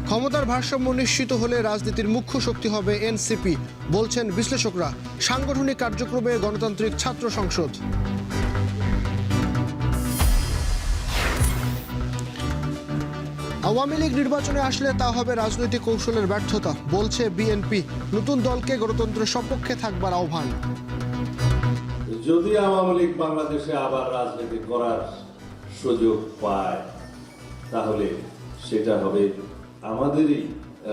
ক্ষমতার ভারসাম্য নিশ্চিত হলে রাজনীতির মুখ্য শক্তি হবে এনসিপি, বলছেন বিশ্লেষকরা। সাংগঠনিক কার্যক্রমে গণতান্ত্রিক ছাত্র সংসদ। আওয়ামী লীগ নির্বাচনে আসলে তা হবে রাজনৈতিক কৌশলের ব্যর্থতা, বলছে বিএনপি। নতুন দলকে গণতন্ত্রের সপক্ষে থাকবার আহ্বান। যদি আওয়ামী লীগ বাংলাদেশে আবার রাজনীতি করার সুযোগ পায়, তাহলে সেটা হবে আমাদেরই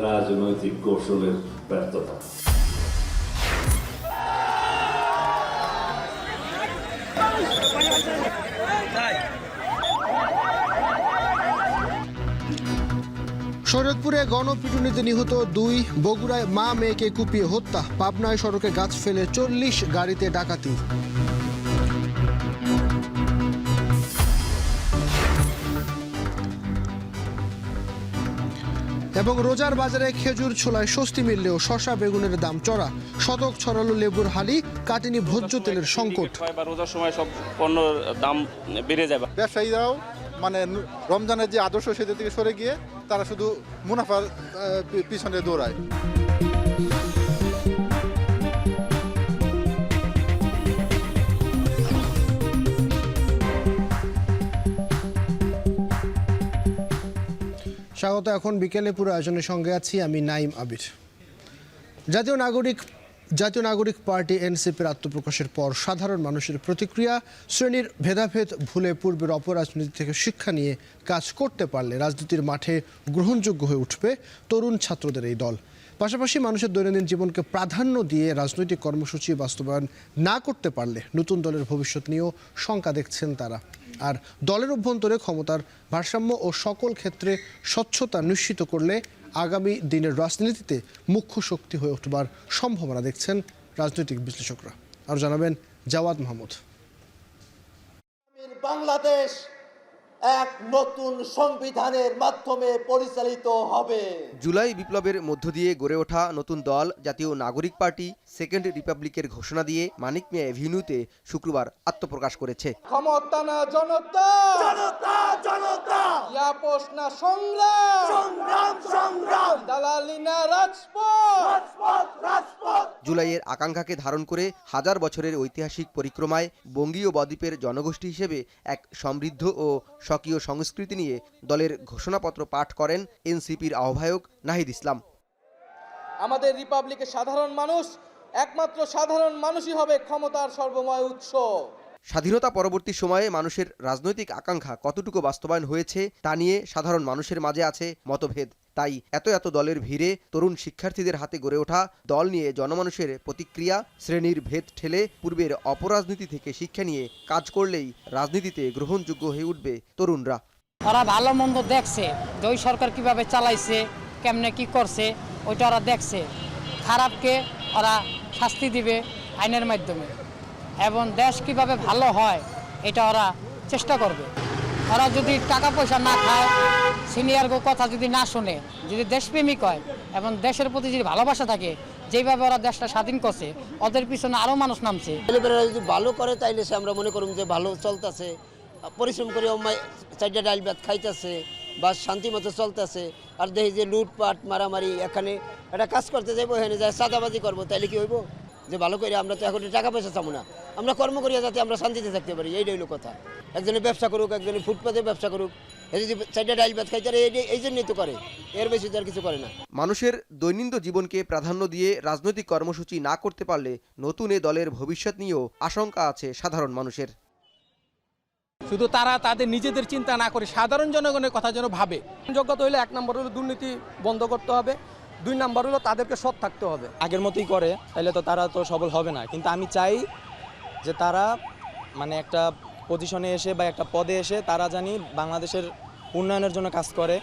রাজনৈতিক কৌশলের ব্যর্থতা। শরীয়তপুরে গণপিটুনিতে নিহত 2, বগুড়ায় মা মেয়েকে কুপিয়ে হত্যা, পাবনায় সড়কে গাছ ফেলে 40 গাড়িতে ডাকাতি। এবং রোজার বাজারে খেজুর ছোলায় স্বস্তি মিললেও শশা বেগুনের দাম চড়া, শতক ছড়ালো লেবুর হালি, কাটেনি ভোজ্য তেলের সংকট। রোজার সময় সব পণ্যের দাম বেড়ে যাবে। ব্যবসায়ীরাও মানে রমজানের যে আদর্শ সেটা থেকে সরে গিয়ে তারা শুধু মুনাফার পিছনে দৌড়ায়। স্বাগত। এখন বিকেলে পুরো আয়োজনের সঙ্গে আছি আমি নাইম আবির। জাতীয় নাগরিক পার্টি এনসিপির আত্মপ্রকাশের পর সাধারণ মানুষের প্রতিক্রিয়া। শ্রেণীর ভেদাভেদ ভুলে পূর্বের অপরাজনীতি থেকে শিক্ষা নিয়ে কাজ করতে পারলে রাজনীতির মাঠে গ্রহণযোগ্য হয়ে উঠবে তরুণ ছাত্রদের এই দল। পাশাপাশি মানুষের দৈনন্দিন জীবনকে প্রাধান্য দিয়ে রাজনৈতিক কর্মসূচি বাস্তবায়ন না করতে পারলে নতুন দলের ভবিষ্যৎ নিয়েও শঙ্কা দেখছেন তারা। আর দলের অভ্যন্তরে ক্ষমতার ভারসাম্য ও সকল ক্ষেত্রে স্বচ্ছতা নিশ্চিত করলে আগামী দিনের রাজনীতিতে মুখ্য শক্তি হয়ে উঠবার সম্ভাবনা দেখছেন রাজনৈতিক বিশ্লেষকরা। আর জানাবেন জাওয়াদ মাহমুদ। বাংলাদেশ এক নতুন সংবিধানের মাধ্যমে পরিচালিত হবে। জুলাই বিপ্লবের মধ্য দিয়ে গড়ে ওঠা নতুন দল জাতীয় নাগরিক পার্টি সেকেন্ড রিপাবলিকের ঘোষণা দিয়ে মানিক মিয়া এভিনিউতে শুক্রবার আত্মপ্রকাশ করেছে। ক্ষমতা না জনতা, জনতা জনতা, ইয়াপস না সংগ্রাম, সংগ্রাম সংগ্রাম, দালালি না রাজপথ, রাজপথ রাজপথ। জুলাইয়ের আকাঙ্ক্ষাকে ধারণ করে হাজার বছরের ঐতিহাসিক পরিক্রমায় বঙ্গীয় বদ্বীপের জনগোষ্ঠী হিসেবে এক সমৃদ্ধ ও স্বকীয় সংস্কৃতি নিয়ে দলের ঘোষণাপত্র পাঠ করেন এনসিপির আহ্বায়ক নাহিদ ইসলাম। আমাদের রিপাবলিকের সাধারণ মানুষ, একমাত্র সাধারণ মানুষই হবে ক্ষমতার সর্বময় উৎস। স্বাধীনতা পরবর্তী সময়ে মানুষের রাজনৈতিক আকাঙ্ক্ষা কতটুকু বাস্তবায়ন হয়েছে তা নিয়ে সাধারণ মানুষের মাঝে আছে মতভেদ। তাই এত দলের ভিড়ে তরুণ শিক্ষার্থীদের হাতে গড়ে ওঠা দল নিয়ে জনমানুষের প্রতিক্রিয়া। শ্রেণীর ভেদ ঠেলে পূর্বের অপরাজনীতি থেকে শিক্ষা নিয়ে কাজ করলেই রাজনীতিতে গ্রহণযোগ্য হয়ে উঠবে তরুণরা। ওরা ভালো মন্দ দেখছে, যে ওই সরকার কিভাবে চালাইছে, কেমনে কি করছে, ওইটা ওরা দেখছে। খারাপকে ওরা শাস্তি দিবে আইনের মাধ্যমে, এবং দেশ কিভাবে ভালো হয় এটা ওরা চেষ্টা করবে। ওরা যদি টাকা পয়সা না খায়, সিনিয়র কথা যদি না শোনে, যদি দেশপ্রেমিক হয় এবং দেশের প্রতি যদি ভালোবাসা থাকে, যেভাবে ওরা দেশটা স্বাধীন করছে, ওদের পিছনে আরও মানুষ নামছে। ছেলেমেয়েরা যদি ভালো করে তাইলে সে আমরা মনে করুন যে ভালো চলতেছে, পরিশ্রম করে চারটা ডাল ভাত খাইতেছে বা শান্তি মতো চলতেছে। আর দেখি যে লুটপাট মারামারি, এখানে একটা কাজ করতে যাবো, এখানে যায় চাঁদাবাজি করবো, তাইলে কি হইব? যে ভালো করে আমরা তো এখন টাকা পয়সা চাবো না, আমরা কর্ম করিয়া যাতে আমরা শান্তিতে থাকতে পারি, এইটাই হলো কথা। একজনে ব্যবসা করুক, একজনে ফুটপাতে ব্যবসা করুক, এই যদি চারটা ডাল ভাত খাইতে এই জন্যই তো করে, এর বেশি তো আর কিছু করে না। মানুষের দৈনন্দিন জীবনকে প্রাধান্য দিয়ে রাজনৈতিক কর্মসূচি না করতে পারলে নতুন এ দলের ভবিষ্যৎ নিয়েও আশঙ্কা আছে সাধারণ মানুষের। শুধু তারা তাদের নিজেদের চিন্তা না করে সাধারণ জনগণের কথা যেন ভাবে। যোগ্যতা হলে 1 নম্বর হলো দুর্নীতি বন্ধ করতে হবে, 2 নম্বর হলো তাদেরকে সৎ থাকতে হবে। আগের মতোই করে তাহলে তো তারা তো সবল হবে না, কিন্তু আমি চাই যে তারা মানে একটা পজিশনে এসে বা একটা পদে এসে তারা জানি বাংলাদেশের উন্নয়নের জন্য কাজ করে।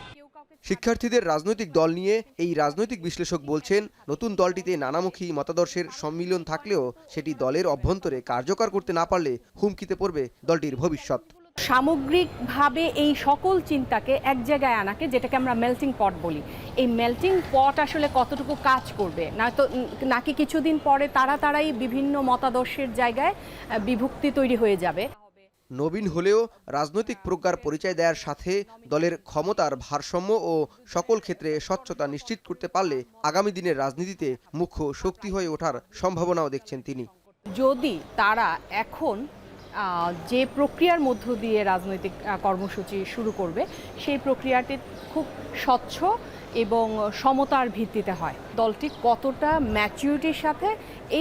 শিক্ষার্থীদের রাজনৈতিক দল নিয়ে এই রাজনৈতিক বিশ্লেষক বলছেন, নতুন দলটিতে নানামুখী মতাদর্শের সম্মিলন থাকলেও সেটি দলের অভ্যন্তরে কার্যকর করতে না পারলে হুমকিতে পড়বে দলটির ভবিষ্যৎ। সামগ্রিকভাবে এই সকল চিন্তাকে এক জায়গায় আনাকে, যেটাকে আমরা মেল্টিং পট বলি, এই মেল্টিং পট আসলে কতটুকু কাজ করবে নাকি কিছুদিন পরে তারাই বিভিন্ন মতাদর্শের জায়গায় বিভক্তি তৈরি হয়ে যাবে। নবীন হলেও রাজনৈতিক প্রজ্ঞার পরিচয় দেওয়ার সাথে দলের ক্ষমতার ভারসাম্য ও সকল ক্ষেত্রে স্বচ্ছতা নিশ্চিত করতে পারলে আগামী দিনের রাজনীতিতে মুখ্য শক্তি হয়ে ওঠার সম্ভাবনাও দেখছেন তিনি। যদি তারা এখন যে প্রক্রিয়ার মধ্য দিয়ে রাজনৈতিক কর্মসূচি শুরু করবে সেই প্রক্রিয়াটি খুব স্বচ্ছ এবং সমতার ভিত্তিতে হয়, দলটি কতটা ম্যাচুরিটির সাথে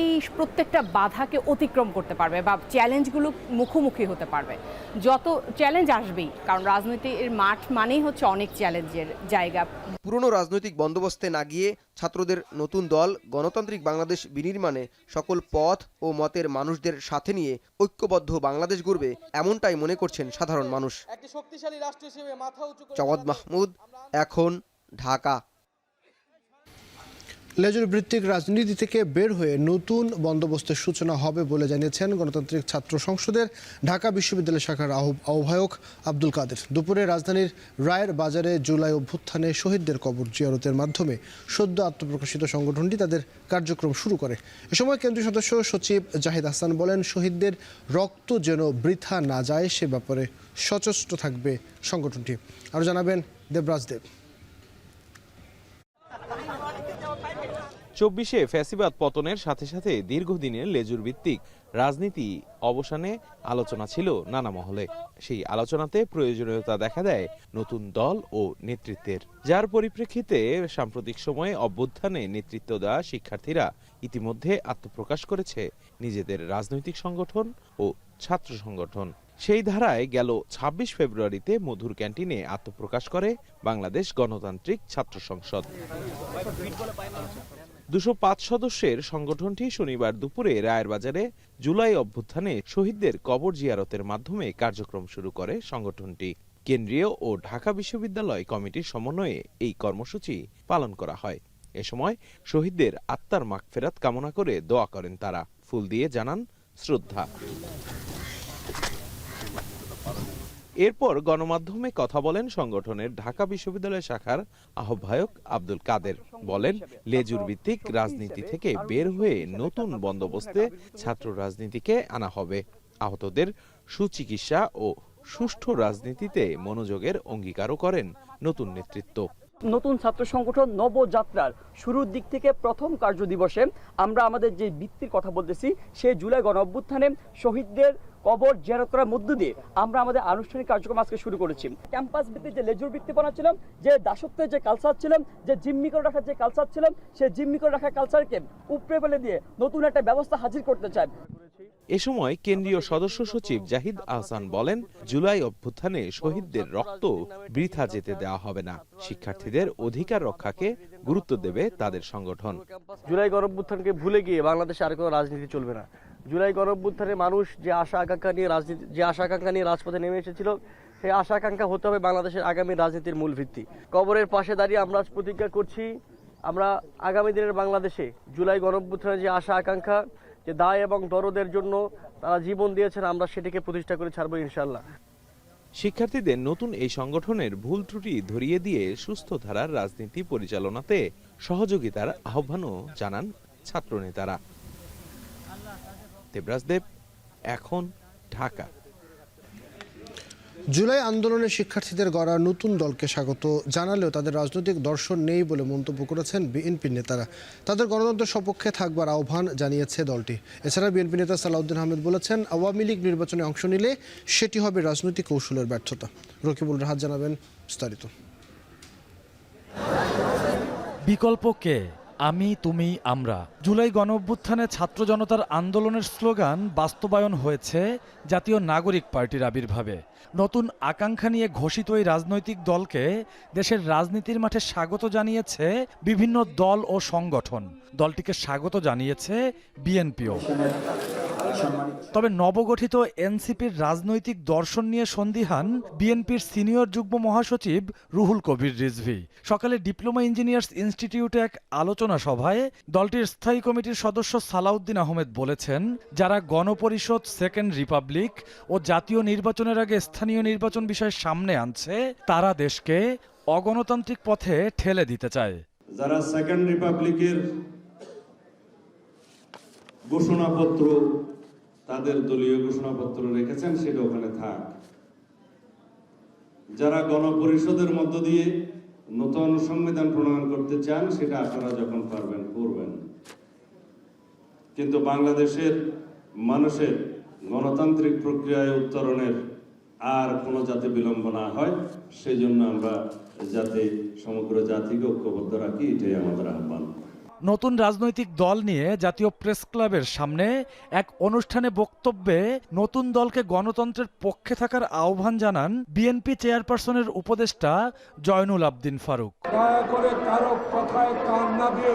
এই প্রত্যেকটা বাধাকে অতিক্রম করতে পারবে বা চ্যালেঞ্জগুলো মুখোমুখি হতে পারবে। যত চ্যালেঞ্জ আসবেই, কারণ রাজনীতির মাঠ মানেই হচ্ছে অনেক চ্যালেঞ্জের জায়গা। পুরনো রাজনৈতিক বন্দোবস্তে না গিয়ে ছাত্রদের নতুন দল গণতান্ত্রিক বাংলাদেশ বিনির্মাণে সকল পথ ও মতের মানুষদের সাথে নিয়ে ঐক্যবদ্ধ বাংলাদেশ গড়বে, এমনটাই মনে করছেন সাধারণ মানুষ। একটি শক্তিশালী রাষ্ট্র হিসেবে মাথা উঁচু করে জওয়াদ মাহমুদ, এখন, ঢাকা। লেজুর ভিত্তিক রাজনীতি থেকে বের হয়ে নতুন বন্দোবস্তের সূচনা হবে বলে জানিয়েছেন গণতান্ত্রিক ছাত্র সংসদের ঢাকা বিশ্ববিদ্যালয় শাখার আহ্বায়ক আব্দুল কাদের। দুপুরে রাজধানীর রায়ের বাজারে জুলাই অভ্যুত্থানে শহীদদের কবর জিয়ারতের মাধ্যমে সদ্য আত্মপ্রকাশিত সংগঠনটি তাদের কার্যক্রম শুরু করে। এ সময় কেন্দ্রীয় সদস্য সচিব জাহিদ হাসান বলেন, শহীদদের রক্ত যেন বৃথা না যায় সে ব্যাপারে সচেষ্ট থাকবে সংগঠনটি। আরও জানাবেন দেবরাজ দেব। 24শে ফ্যাসিবাদ পতনের সাথে সাথে দীর্ঘদিনের লেজুর ভিত্তিক রাজনীতি অবসানে আলোচনা ছিল নানা মহলে। সেই আলোচনাতে প্রয়োজনীয়তা দেখা দেয় নতুন দল ও নেতৃত্বের, যার পরিপ্রেক্ষিতে সাম্প্রতিক সময়ে অভ্যুত্থানে নেতৃত্ব দেওয়া শিক্ষার্থীরা ইতিমধ্যে আত্মপ্রকাশ করেছে নিজেদের রাজনৈতিক সংগঠন ও ছাত্র সংগঠন। সেই ধারায় গেল 26 ফেব্রুয়ারিতে মধুর ক্যান্টিনে আত্মপ্রকাশ করে বাংলাদেশ গণতান্ত্রিক ছাত্র সংসদ। 205 সদস্যের সংগঠনটি শনিবার দুপুরে রায়ের বাজারে জুলাই অভ্যুত্থানে শহীদদের কবর জিয়ারতের মাধ্যমে কার্যক্রম শুরু করে সংগঠনটি। কেন্দ্রীয় ও ঢাকা বিশ্ববিদ্যালয় কমিটির সমন্বয়ে এই কর্মসূচি পালন করা হয়। এ সময় শহীদদের আত্মার মাগফিরাত কামনা করে দোয়া করেন তারা, ফুল দিয়ে জানান শ্রদ্ধা। এরপর গণমাধ্যমে কথা বলেন সংগঠনের ঢাকা বিশ্ববিদ্যালয় শাখার আহ্বায়ক আব্দুল কাদের। বলেন, লেজুর ভিত্তিক রাজনীতি থেকে বের হয়ে নতুন বন্দোবস্তে ছাত্র রাজনীতিকে আনা হবে। আহতদের সুচিকিৎসা ও সুষ্ঠু রাজনীতিতে মনোযোগের অঙ্গীকারও করেন নতুন নেতৃত্ব। নতুন ছাত্র সংগঠন নবযাত্রার শুরুর দিক থেকে প্রথম কার্য দিবসে আমরা আমাদের যে ভিত্তির কথা বলতেছি, সেই জুলাই গণ অভ্যুত্থানে শহীদদের কবর জিয়ারত করার মধ্য দিয়ে আমরা আমাদের আনুষ্ঠানিক কার্যক্রম আজকে শুরু করেছি। ক্যাম্পাস ভিত্তিক যে লেজুর ভিত্তিপনা ছিল, যে দাসত্বের যে কালচার ছিল, যে জিম্মি করে রাখার যে কালচার ছিল, সেই জিম্মি করে রাখার কালচারকে উপড়ে ফেলে দিয়ে নতুন একটা ব্যবস্থা হাজির করতে চাই। এ সময় কেন্দ্রীয় সদস্য সচিব জাহিদ আহসান বলেন, জুলাই অভ্যুত্থানে শহীদদের রক্ত বৃথা যেতে দেওয়া হবে না। শিক্ষার্থীদের অধিকার রক্ষাকে গুরুত্ব দেবে তাদের সংগঠন। জুলাই গণ অভ্যুত্থানকে ভুলে গিয়ে বাংলাদেশে আর কোনো রাজনীতি চলবে না। জুলাই গণ অভ্যুত্থানে মানুষ যে আশা আকাঙ্ক্ষা নিয়ে রাজপথে নেমে এসেছিল, সেই আশা আকাঙ্ক্ষা হতে হবে বাংলাদেশের আগামী রাজনীতির মূল ভিত্তি। কবরের পাশে দাঁড়িয়ে আমরা প্রতিজ্ঞা করছি, আমরা আগামী দিনের বাংলাদেশে জুলাই গণ অভ্যুত্থানের যে আশা আকাঙ্ক্ষা, যে দায় এবং দরদের জন্য তারা জীবন দিয়েছেন, আমরা সেটিকে প্রতিষ্ঠা করে ছাড়বো ইনশাআল্লাহ। শিক্ষার্থীদের নতুন এই সংগঠনের ভুল ত্রুটি ধরিয়ে দিয়ে সুস্থ ধারার রাজনীতি পরিচালনাতে সহযোগিতার আহ্বানও জানান ছাত্রনেতারা। দেবরাজ দেব, এখন, ঢাকা। জুলাই আন্দোলনে শিক্ষার্থীদের গড়া নতুন দলকে স্বাগত জানালেও তাদের রাজনৈতিক দর্শন নেই বলে মন্তব্য করেছেন বিএনপির নেতারা। তাদের গণতন্ত্রের সপক্ষে থাকবার আহ্বান জানিয়েছে দলটি। এছাড়া বিএনপি নেতা সালাউদ্দিন আহমেদ বলেছেন, আওয়ামী লীগ নির্বাচনে অংশ নিলে সেটি হবে রাজনৈতিক কৌশলের ব্যর্থতা। রকিবুল রাহাত জানাবেন বিস্তারিত। বিকল্প কে? আমি, তুমি, আমরা। জুলাই গণঅভ্যুত্থানে ছাত্র জনতার আন্দোলনের স্লোগান বাস্তবায়ন হয়েছে জাতীয় নাগরিক পার্টির আবির্ভাবে। নতুন আকাঙ্ক্ষা নিয়ে ঘোষিত এই রাজনৈতিক দলকে দেশের রাজনীতির মাঠে স্বাগত জানিয়েছে বিভিন্ন দল ও সংগঠন। দলটিকে স্বাগত জানিয়েছে বিএনপিও। তবে নবগঠিত এনসিপির রাজনৈতিক দর্শন নিয়ে সন্দিহান বিএনপির সিনিয়র যুগ্ম মহাসচিব রুহুল কবির রিজভী। সকালে ডিপ্লোমা ইঞ্জিনিয়ার্স ইনস্টিটিউটে এক আলোচনা সভায় দলটির স্থায়ী কমিটির সদস্য সালাউদ্দিন আহমেদ বলেছেন, যারা গণপরিষদ, সেকেন্ড রিপাবলিক ও জাতীয় নির্বাচনের আগে স্থানীয় নির্বাচন বিষয় সামনে আনছে, তারা দেশকে অগণতান্ত্রিক পথে ঠেলে দিতে চায়। যারা সেকেন্ড রিপাবলিকের ঘোষণাপত্র তাদের দলীয় ঘোষণাপত্র রেখেছেন সেটা ওখানে থাক। যারা গণপরিষদের মধ্য দিয়ে নতুন সংবিধান প্রণয়ন করতে চান সেটা আপনারা যখন পারবেন করবেন, কিন্তু বাংলাদেশের মানুষের গণতান্ত্রিক প্রক্রিয়ায় উত্তরণের আর কোনো যাতে বিলম্ব না হয় সেজন্য আমরা যাতে সমগ্র জাতিকে ঐক্যবদ্ধ রাখি, এটাই আমাদের আহ্বান। নতুন রাজনৈতিক দল নিয়ে জাতীয় প্রেস ক্লাবের সামনে এক অনুষ্ঠানে বক্তব্যে নতুন দলকে গণতন্ত্রের পক্ষে থাকার আহ্বান জানান বিএনপি চেয়ারপারসনের উপদেষ্টা জয়নুল আবদিন ফারুক। দয়া করে কারো কথায় কান না দিয়ে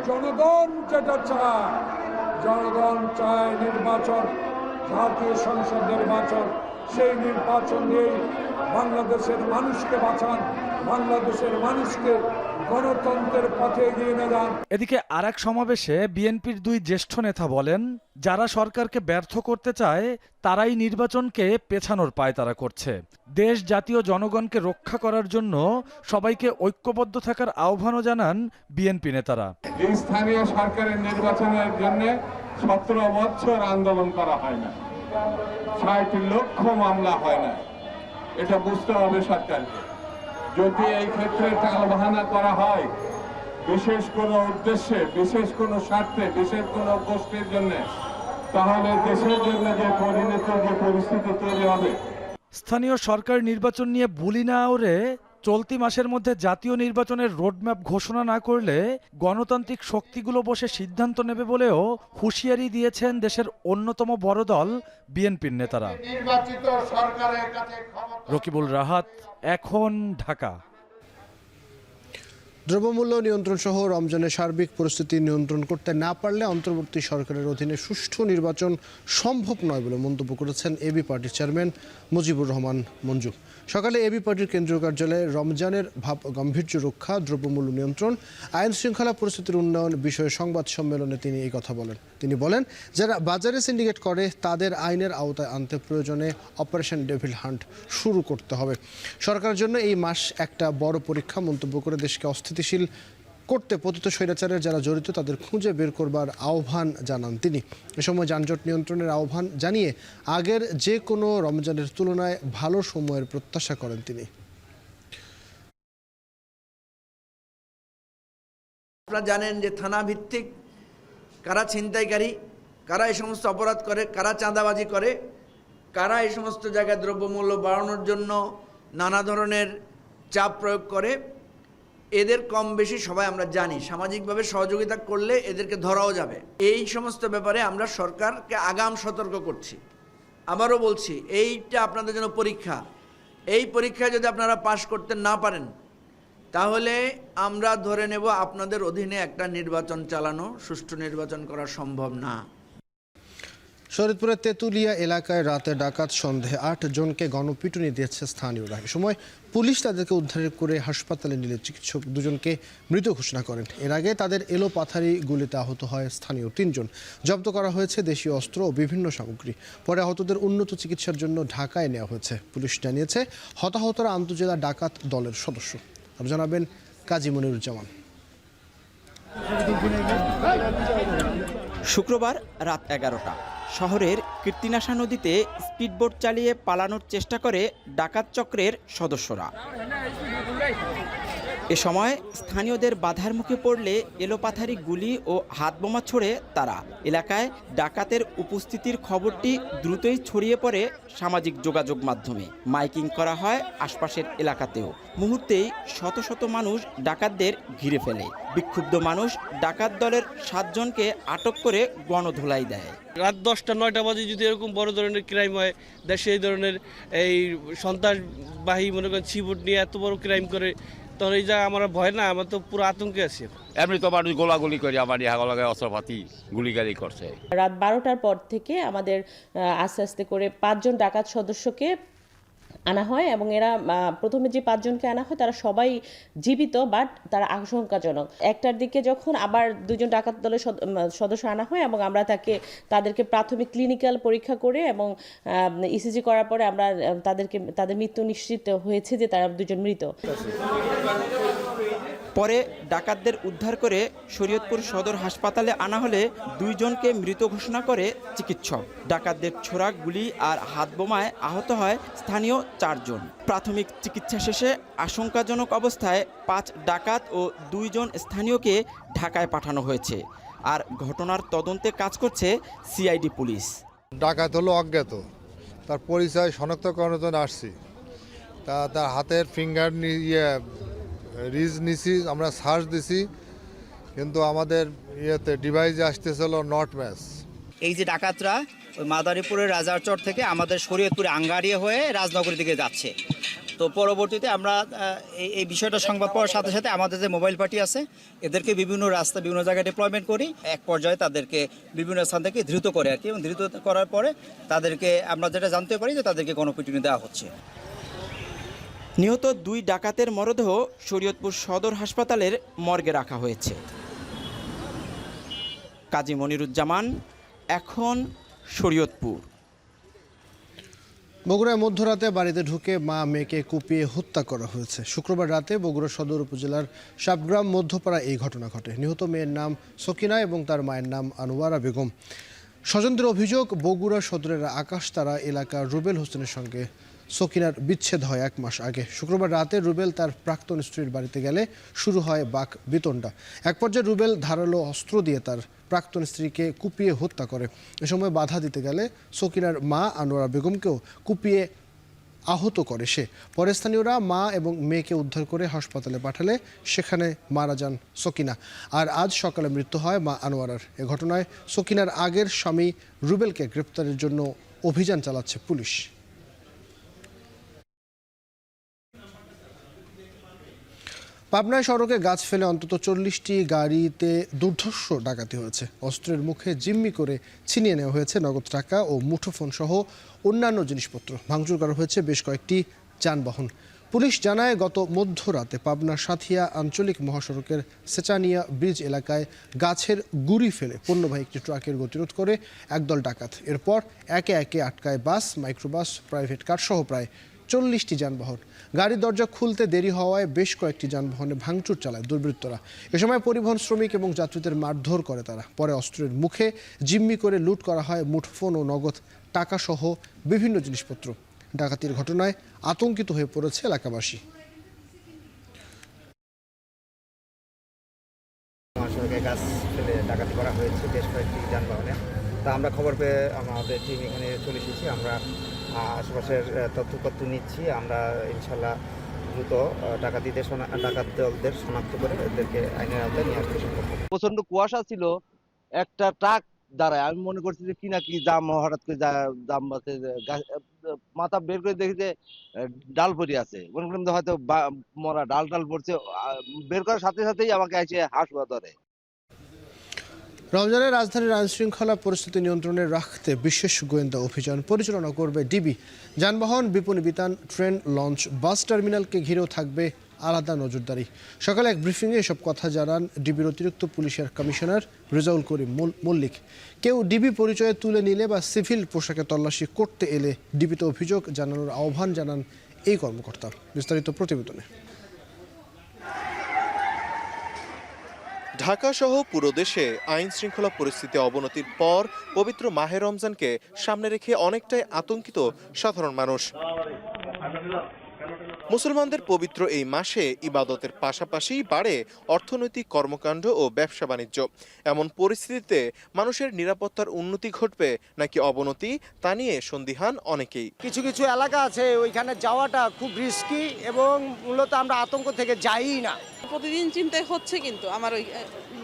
জনগণ যেটা চায়, জনগণ চায় নির্বাচন, জাতীয় সংসদ নির্বাচন, সেই নির্বাচন দিয়েই বাংলাদেশের মানুষকে বাঁচান, বাংলাদেশের মানুষকে গণতন্ত্রের পথে এগিয়ে নিয়ে যান। এদিকে আরেক সমাবেশে বিএনপির দুই জ্যেষ্ঠ নেতা বলেন, যারা সরকারকে ব্যর্থ করতে চায় তারাই নির্বাচনকে পেছানোর পায়তারা করছে। দেশ জাতীয় জনগণকে রক্ষা করার জন্য সবাইকে ঐক্যবদ্ধ থাকার আহ্বানও জানান বিএনপি নেতারা। এই স্থানীয় সরকারের নির্বাচনের জন্য 17 বছর আন্দোলন করা হয় না, 60 লক্ষ মামলা হয় না, এটা বুঝতে হবে সরকারকে। যদি এই ক্ষেত্রে টালবাহানা করা হয় বিশেষ কোনো উদ্দেশ্যে, বিশেষ কোনো স্বার্থে, বিশেষ কোনো গোষ্ঠীর জন্য, তাহলে দেশের জন্য যে পরিস্থিতি তৈরি হবে। স্থানীয় সরকার নির্বাচন নিয়ে বুলি না ওড়ে চলতি মাসের মধ্যে জাতীয় নির্বাচনের রোডম্যাপ ঘোষণা না করলে গণতান্ত্রিক শক্তিগুলো বসে সিদ্ধান্ত নেবে বলেও হুঁশিয়ারি দিয়েছেন দেশের অন্যতম বড় দল বিএনপির নেতারা। রকিবুল রাহাত, এখন, ঢাকা। দ্রব্যমূল্য নিয়ন্ত্রণ সহ রমজানের সার্বিক পরিস্থিতি নিয়ন্ত্রণ করতে না পারলে অন্তর্বর্তী সরকারের অধীনে সুষ্ঠু নির্বাচন সম্ভব নয় বলে মন্তব্য করেছেন এবি পার্টির চেয়ারম্যান মুজিবুর রহমান মঞ্জু। সকালে এবি পার্টির কেন্দ্রীয় কার্যালয়ে রমজানের ভাব গাম্ভীর্য রক্ষা, দ্রব্যমূল্য নিয়ন্ত্রণ, আইন শৃঙ্খলা পরিস্থিতির উন্নয়ন বিষয়ে সংবাদ সম্মেলনে তিনি এই কথা বলেন। তিনি বলেন, যারা বাজারে সিন্ডিকেট করে তাদের আইনের আওতায় আনতে প্রয়োজনে অপারেশন ডেভিল হান্ট শুরু করতে হবে। সরকারের জন্য এই মাস একটা বড় পরীক্ষা মন্তব্য করে দেশকে অস্থিতিশীল করতে পতিত স্বৈরাচারের যারা জড়িত তাদের খুঁজে বের করবার আহ্বান জানান তিনি। এ সময় যানজট নিয়ন্ত্রণের আহ্বান জানিয়ে আগের যে কোনো রমজানের তুলনায় ভালো সময়ের প্রত্যাশা করেন তিনি। আপনারা জানেন যে থানা ভিত্তিক কারা ছিনতাইকারী, কারা এই সমস্ত অপরাধ করে, কারা চাঁদাবাজি করে, কারা এই সমস্ত জায়গায় দ্রব্যমূল্য বাড়ানোর জন্য নানা ধরনের চাপ প্রয়োগ করে, এদের কম বেশি সবাই আমরা জানি। সামাজিকভাবে সহযোগিতা করলে এদেরকে ধরাও যাবে। এই সমস্ত ব্যাপারে আমরা সরকারকে আগাম সতর্ক করছি। আবারও বলছি, এইটা আপনাদের জন্য পরীক্ষা। এই পরীক্ষায় যদি আপনারা পাশ করতে না পারেন তাহলে আমরা ধরে নেব আপনাদের অধীনে একটা নির্বাচন চালানো, সুষ্ঠু নির্বাচন করা সম্ভব না। শরীয়তপুরের তেঁতুলিয়া এলাকায় রাতে ডাকাত সন্দেহে 8 জনকে গণপিটুনি দিয়েছে স্থানীয়রা। এ সময় পুলিশ তাদেরকে উদ্ধার করে হাসপাতালে নিলে চিকিৎসক 2 জনকে মৃত ঘোষণা করেন। এর আগে তাদের এলোপাথারি গুলিতে আহত হয় স্থানীয় 3 জন। জব্দ করা হয়েছে দেশীয় অস্ত্র ও বিভিন্ন সামগ্রী। পরে আহতদের উন্নত চিকিৎসার জন্য ঢাকায় নেওয়া হয়েছে। পুলিশ জানিয়েছে হতাহতরা আন্তজেলা ডাকাত দলের সদস্য। আর জানাবেন কাজী মনিরুজ্জামান। শুক্রবার রাত 11টা শহরের কীর্তিনাশা নদীতে স্পিডবোট চালিয়ে পালানোর চেষ্টা করে ডাকাত চক্রের সদস্যরা। এ সময় স্থানীয়দের বাধার মুখে পড়লে এলোপাথারি গুলি ও হাতবোমা ছোড়ে তারা। এলাকায় ডাকাতের উপস্থিতির খবরটি দ্রুতই ছড়িয়ে পড়ে সামাজিক যোগাযোগ মাধ্যমে। মাইকিং করা হয় আশপাশের এলাকাতেও। মুহূর্তেই শত শত মানুষ ডাকাতদের ঘিরে ফেলে। বিক্ষুব্ধ মানুষ ডাকাত দলের 7 জনকে আটক করে গণধোলাই দেয়। রাত 10টা-9টা বাজে যদি এরকম বড় ধরনের ক্রাইম হয়, দেশে এই ধরনের এই সন্ত্রাসবাহী মনে করেন ছিবুট নিয়ে এত বড় ক্রাইম করে, তখন এই জায়গায় আমার ভয় না, আমার তো পুরো আতঙ্কে আছে। এমনি তো মানুষ গোলাগুলি করে আমার হাগলাগায় অস্ত্রপাতি গুলিগালি করছে। রাত 12টার পর থেকে আমাদের আস্তে আস্তে করে 5 জন ডাকাত সদস্যকে আনা হয় এবং এরা প্রথমে যে 5 জনকে আনা হয় তারা সবাই জীবিত, বাট তারা আশঙ্কাজনক। 1টার দিকে যখন আবার 2 জন ডাকাত দলের সদস্য আনা হয় এবং আমরা তাদেরকে প্রাথমিক ক্লিনিক্যাল পরীক্ষা করে এবং ইসিজি করার পরে আমরা তাদের মৃত্যু নিশ্চিত হয়েছে যে তারা 2 জন মৃত। পরে ডাকাতদের উদ্ধার করে শরীয়তপুর সদর হাসপাতালে আনা হলে 2 জনকে মৃত ঘোষণা করে চিকিৎসক। ডাকাতদের ছোড়া গুলি আর হাত বোমায় আহত হয় স্থানীয় 4 জন। প্রাথমিক চিকিৎসা শেষে আশঙ্কাজনক অবস্থায় 5 ডাকাত ও 2 জন স্থানীয়কে ঢাকায় পাঠানো হয়েছে। আর ঘটনার তদন্তে কাজ করছে সিআইডি পুলিশ। ডাকাত হলো অজ্ঞাত, তার পরিচয় শনাক্তকরণের জন্য আসছি। তার হাতের ফিঙ্গার রিজ নিছি, আমরা সার্চ দিছি, কিন্তু আমাদের ডিভাইসে আসতেছিল নট ম্যাচ। এই যে ডাকাতরা ওই মাদারীপুরের রাজারচর থেকে আমাদের শরীয়তপুরে আঙ্গারিয়া হয়ে রাজনগরের দিকে যাচ্ছে। তো পরবর্তীতে আমরা এই বিষয়টা সংবাদ পাওয়ার সাথে সাথে আমাদের যে মোবাইল পার্টি আছে এদেরকে বিভিন্ন রাস্তা বিভিন্ন জায়গায় ডিপ্লয়মেন্ট করি। এক পর্যায়ে তাদেরকে বিভিন্ন স্থান থেকে ধৃত করে আর কি, এবং ধৃত করার পরে তাদেরকে আমরা যেটা জানতে পারি যে তাদেরকে গণপিটুনি দেওয়া হচ্ছে। নিহত 2 ডাকাতের মরদেহ শরীয়তপুর সদর হাসপাতালের মর্গে রাখা হয়েছে। কাজী মনিরুজ্জামান, এখন শরীয়তপুর। বগুড়ায় মধ্যরাতে বাড়িতে ঢুকে মা মেয়েকে কুপিয়ে হত্যা করা হয়েছে। শুক্রবার রাতে বগুড়া সদর উপজেলার সাবগ্রাম মধ্যপাড়া এই ঘটনা ঘটে। নিহত মেয়ের নাম সকিনা এবং তার মায়ের নাম আনোয়ারা বেগম। স্বজনদের অভিযোগ, বগুড়া সদরের আকাশতারা এলাকার রুবেল হোসেনের সঙ্গে সকিনার বিচ্ছেদ হয় 1 মাস আগে। শুক্রবার রাতে রুবেল তার প্রাক্তন স্ত্রীর বাড়িতে গেলে শুরু হয় বাক বিতণ্ডা। এক পর্যায়ে রুবেল ধারালো অস্ত্র দিয়ে তার প্রাক্তন স্ত্রীকে কুপিয়ে হত্যা করে। এ সময় বাধা দিতে গেলে সকিনার মা আনোয়ারা বেগমকেও কুপিয়ে আহত করে সে। পরে স্থানীয়রা মা এবং মেয়েকে উদ্ধার করে হাসপাতালে পাঠালে সেখানে মারা যান সকিনা। আর আজ সকালে মৃত্যু হয় মা আনোয়ারার। এ ঘটনায় সকিনার আগের স্বামী রুবেলকে গ্রেপ্তারের জন্য অভিযান চালাচ্ছে পুলিশ। পাবনায় সড়কে গাছ ফেলে অন্তত 40টি গাড়িতে দুর্ধর্ষ ডাকাতি হয়েছে। অস্ত্রের মুখে জিম্মি করে ছিনিয়ে নেওয়া হয়েছে নগদ টাকা ও মুঠোফোন সহ অন্যান্য জিনিসপত্র। ভাঙচুর করা হয়েছে বেশ কয়েকটি যানবাহন। পুলিশ জানায়, গত মধ্যরাতে পাবনা সাথিয়া আঞ্চলিক মহাসড়কের সেচানিয়া ব্রিজ এলাকায় গাছের গুঁড়ি ফেলে পণ্যবাহী একটি ট্রাকের গতিরোধ করে একদল ডাকাত। এরপর একে একে আটকায় বাস, মাইক্রোবাস, প্রাইভেট কার সহ প্রায় 40টি যানবাহন। গাড়ির দরজা খুলতে দেরি হওয়ায় বেশ কয়েকটি যানবাহনে ভাঙচুর চালায় দুর্বৃত্তরা। এ সময় পরিবহন শ্রমিক এবং যাত্রীদের মারধর করে তারা। পরে অস্ত্রের মুখে জিম্মি করে লুট করা হয় মুঠোফোন ও নগদ টাকা সহ বিভিন্ন জিনিসপত্র। ডাকাতির ঘটনায় আতঙ্কিত হয়ে পড়েছে এলাকাবাসী। মহাসড়কে গাছ ফেলে ডাকাতি করা হয়েছে বেশ কয়েকটি যানবাহনে। তা আমরা খবর পেয়ে আমাদের টিম এখানে চলে এসেছি। আমরা আশেপাশের তথ্যপত্র নিচ্ছি। আমরা ইনশাল্লাহ দ্রুত ডাকাত দলদের শনাক্ত করে এদেরকে আইনের আওতায় নিয়ে আসতে সম্ভব। প্রচন্ড কুয়াশা ছিল, একটা ট্রাক দাঁড়ায়, আমি মনে করছি যে কি না কি জাম, হঠাৎ করে জাম মাথা বের করে দেখি যে ডাল পড়ে আছে, মনে করলাম যে হয়তো মরা ডাল পড়ছে। বের করার সাথে সাথেই আমাকে এসে হাসপাতালে। রমজানের রাজধানীর আইনশৃঙ্খলা পরিস্থিতি নিয়ন্ত্রণে রাখতে বিশেষ গোয়েন্দা অভিযান পরিচালনা করবে ডিবি। যানবাহন, বিপণী বিতান, ট্রেন, লঞ্চ, বাস টার্মিনালকে ঘিরেও থাকবে আলাদা নজরদারি। সকালে এক ব্রিফিংয়ে এসব কথা জানান ডিবির অতিরিক্ত পুলিশের কমিশনার রেজাউল করিম মল্লিক। কেউ ডিবি পরিচয়ে তুলে নিলে বা সিভিল পোশাকে তল্লাশি করতে এলে ডিবিতে অভিযোগ জানানোর আহ্বান জানান এই কর্মকর্তা। বিস্তারিত প্রতিবেদনে। ঢাকা সহ পুরো দেশে আইন শৃঙ্খলা পরিস্থিতি অবনতির পর পবিত্র মাহে রমজানকে সামনে রেখে অনেকটাই আতঙ্কিত সাধারণ মানুষ। মুসলমানদের পবিত্র এই মাসে ইবাদতের পাশাপাশি বাড়ে অর্থনৈতিক কর্মকাণ্ড ও ব্যবসা বাণিজ্য। এমন পরিস্থিতিতে মানুষের নিরাপত্তার উন্নতি ঘটবে নাকি অবনতি, তা নিয়ে সন্দিহান অনেকেই। কিছু কিছু এলাকা আছে ওইখানে যাওয়াটা খুব রিস্কি এবং মূলত আমরা আতঙ্ক থেকে যাই না। প্রতিদিন চিন্তায় হচ্ছে, কিন্তু আমার ওই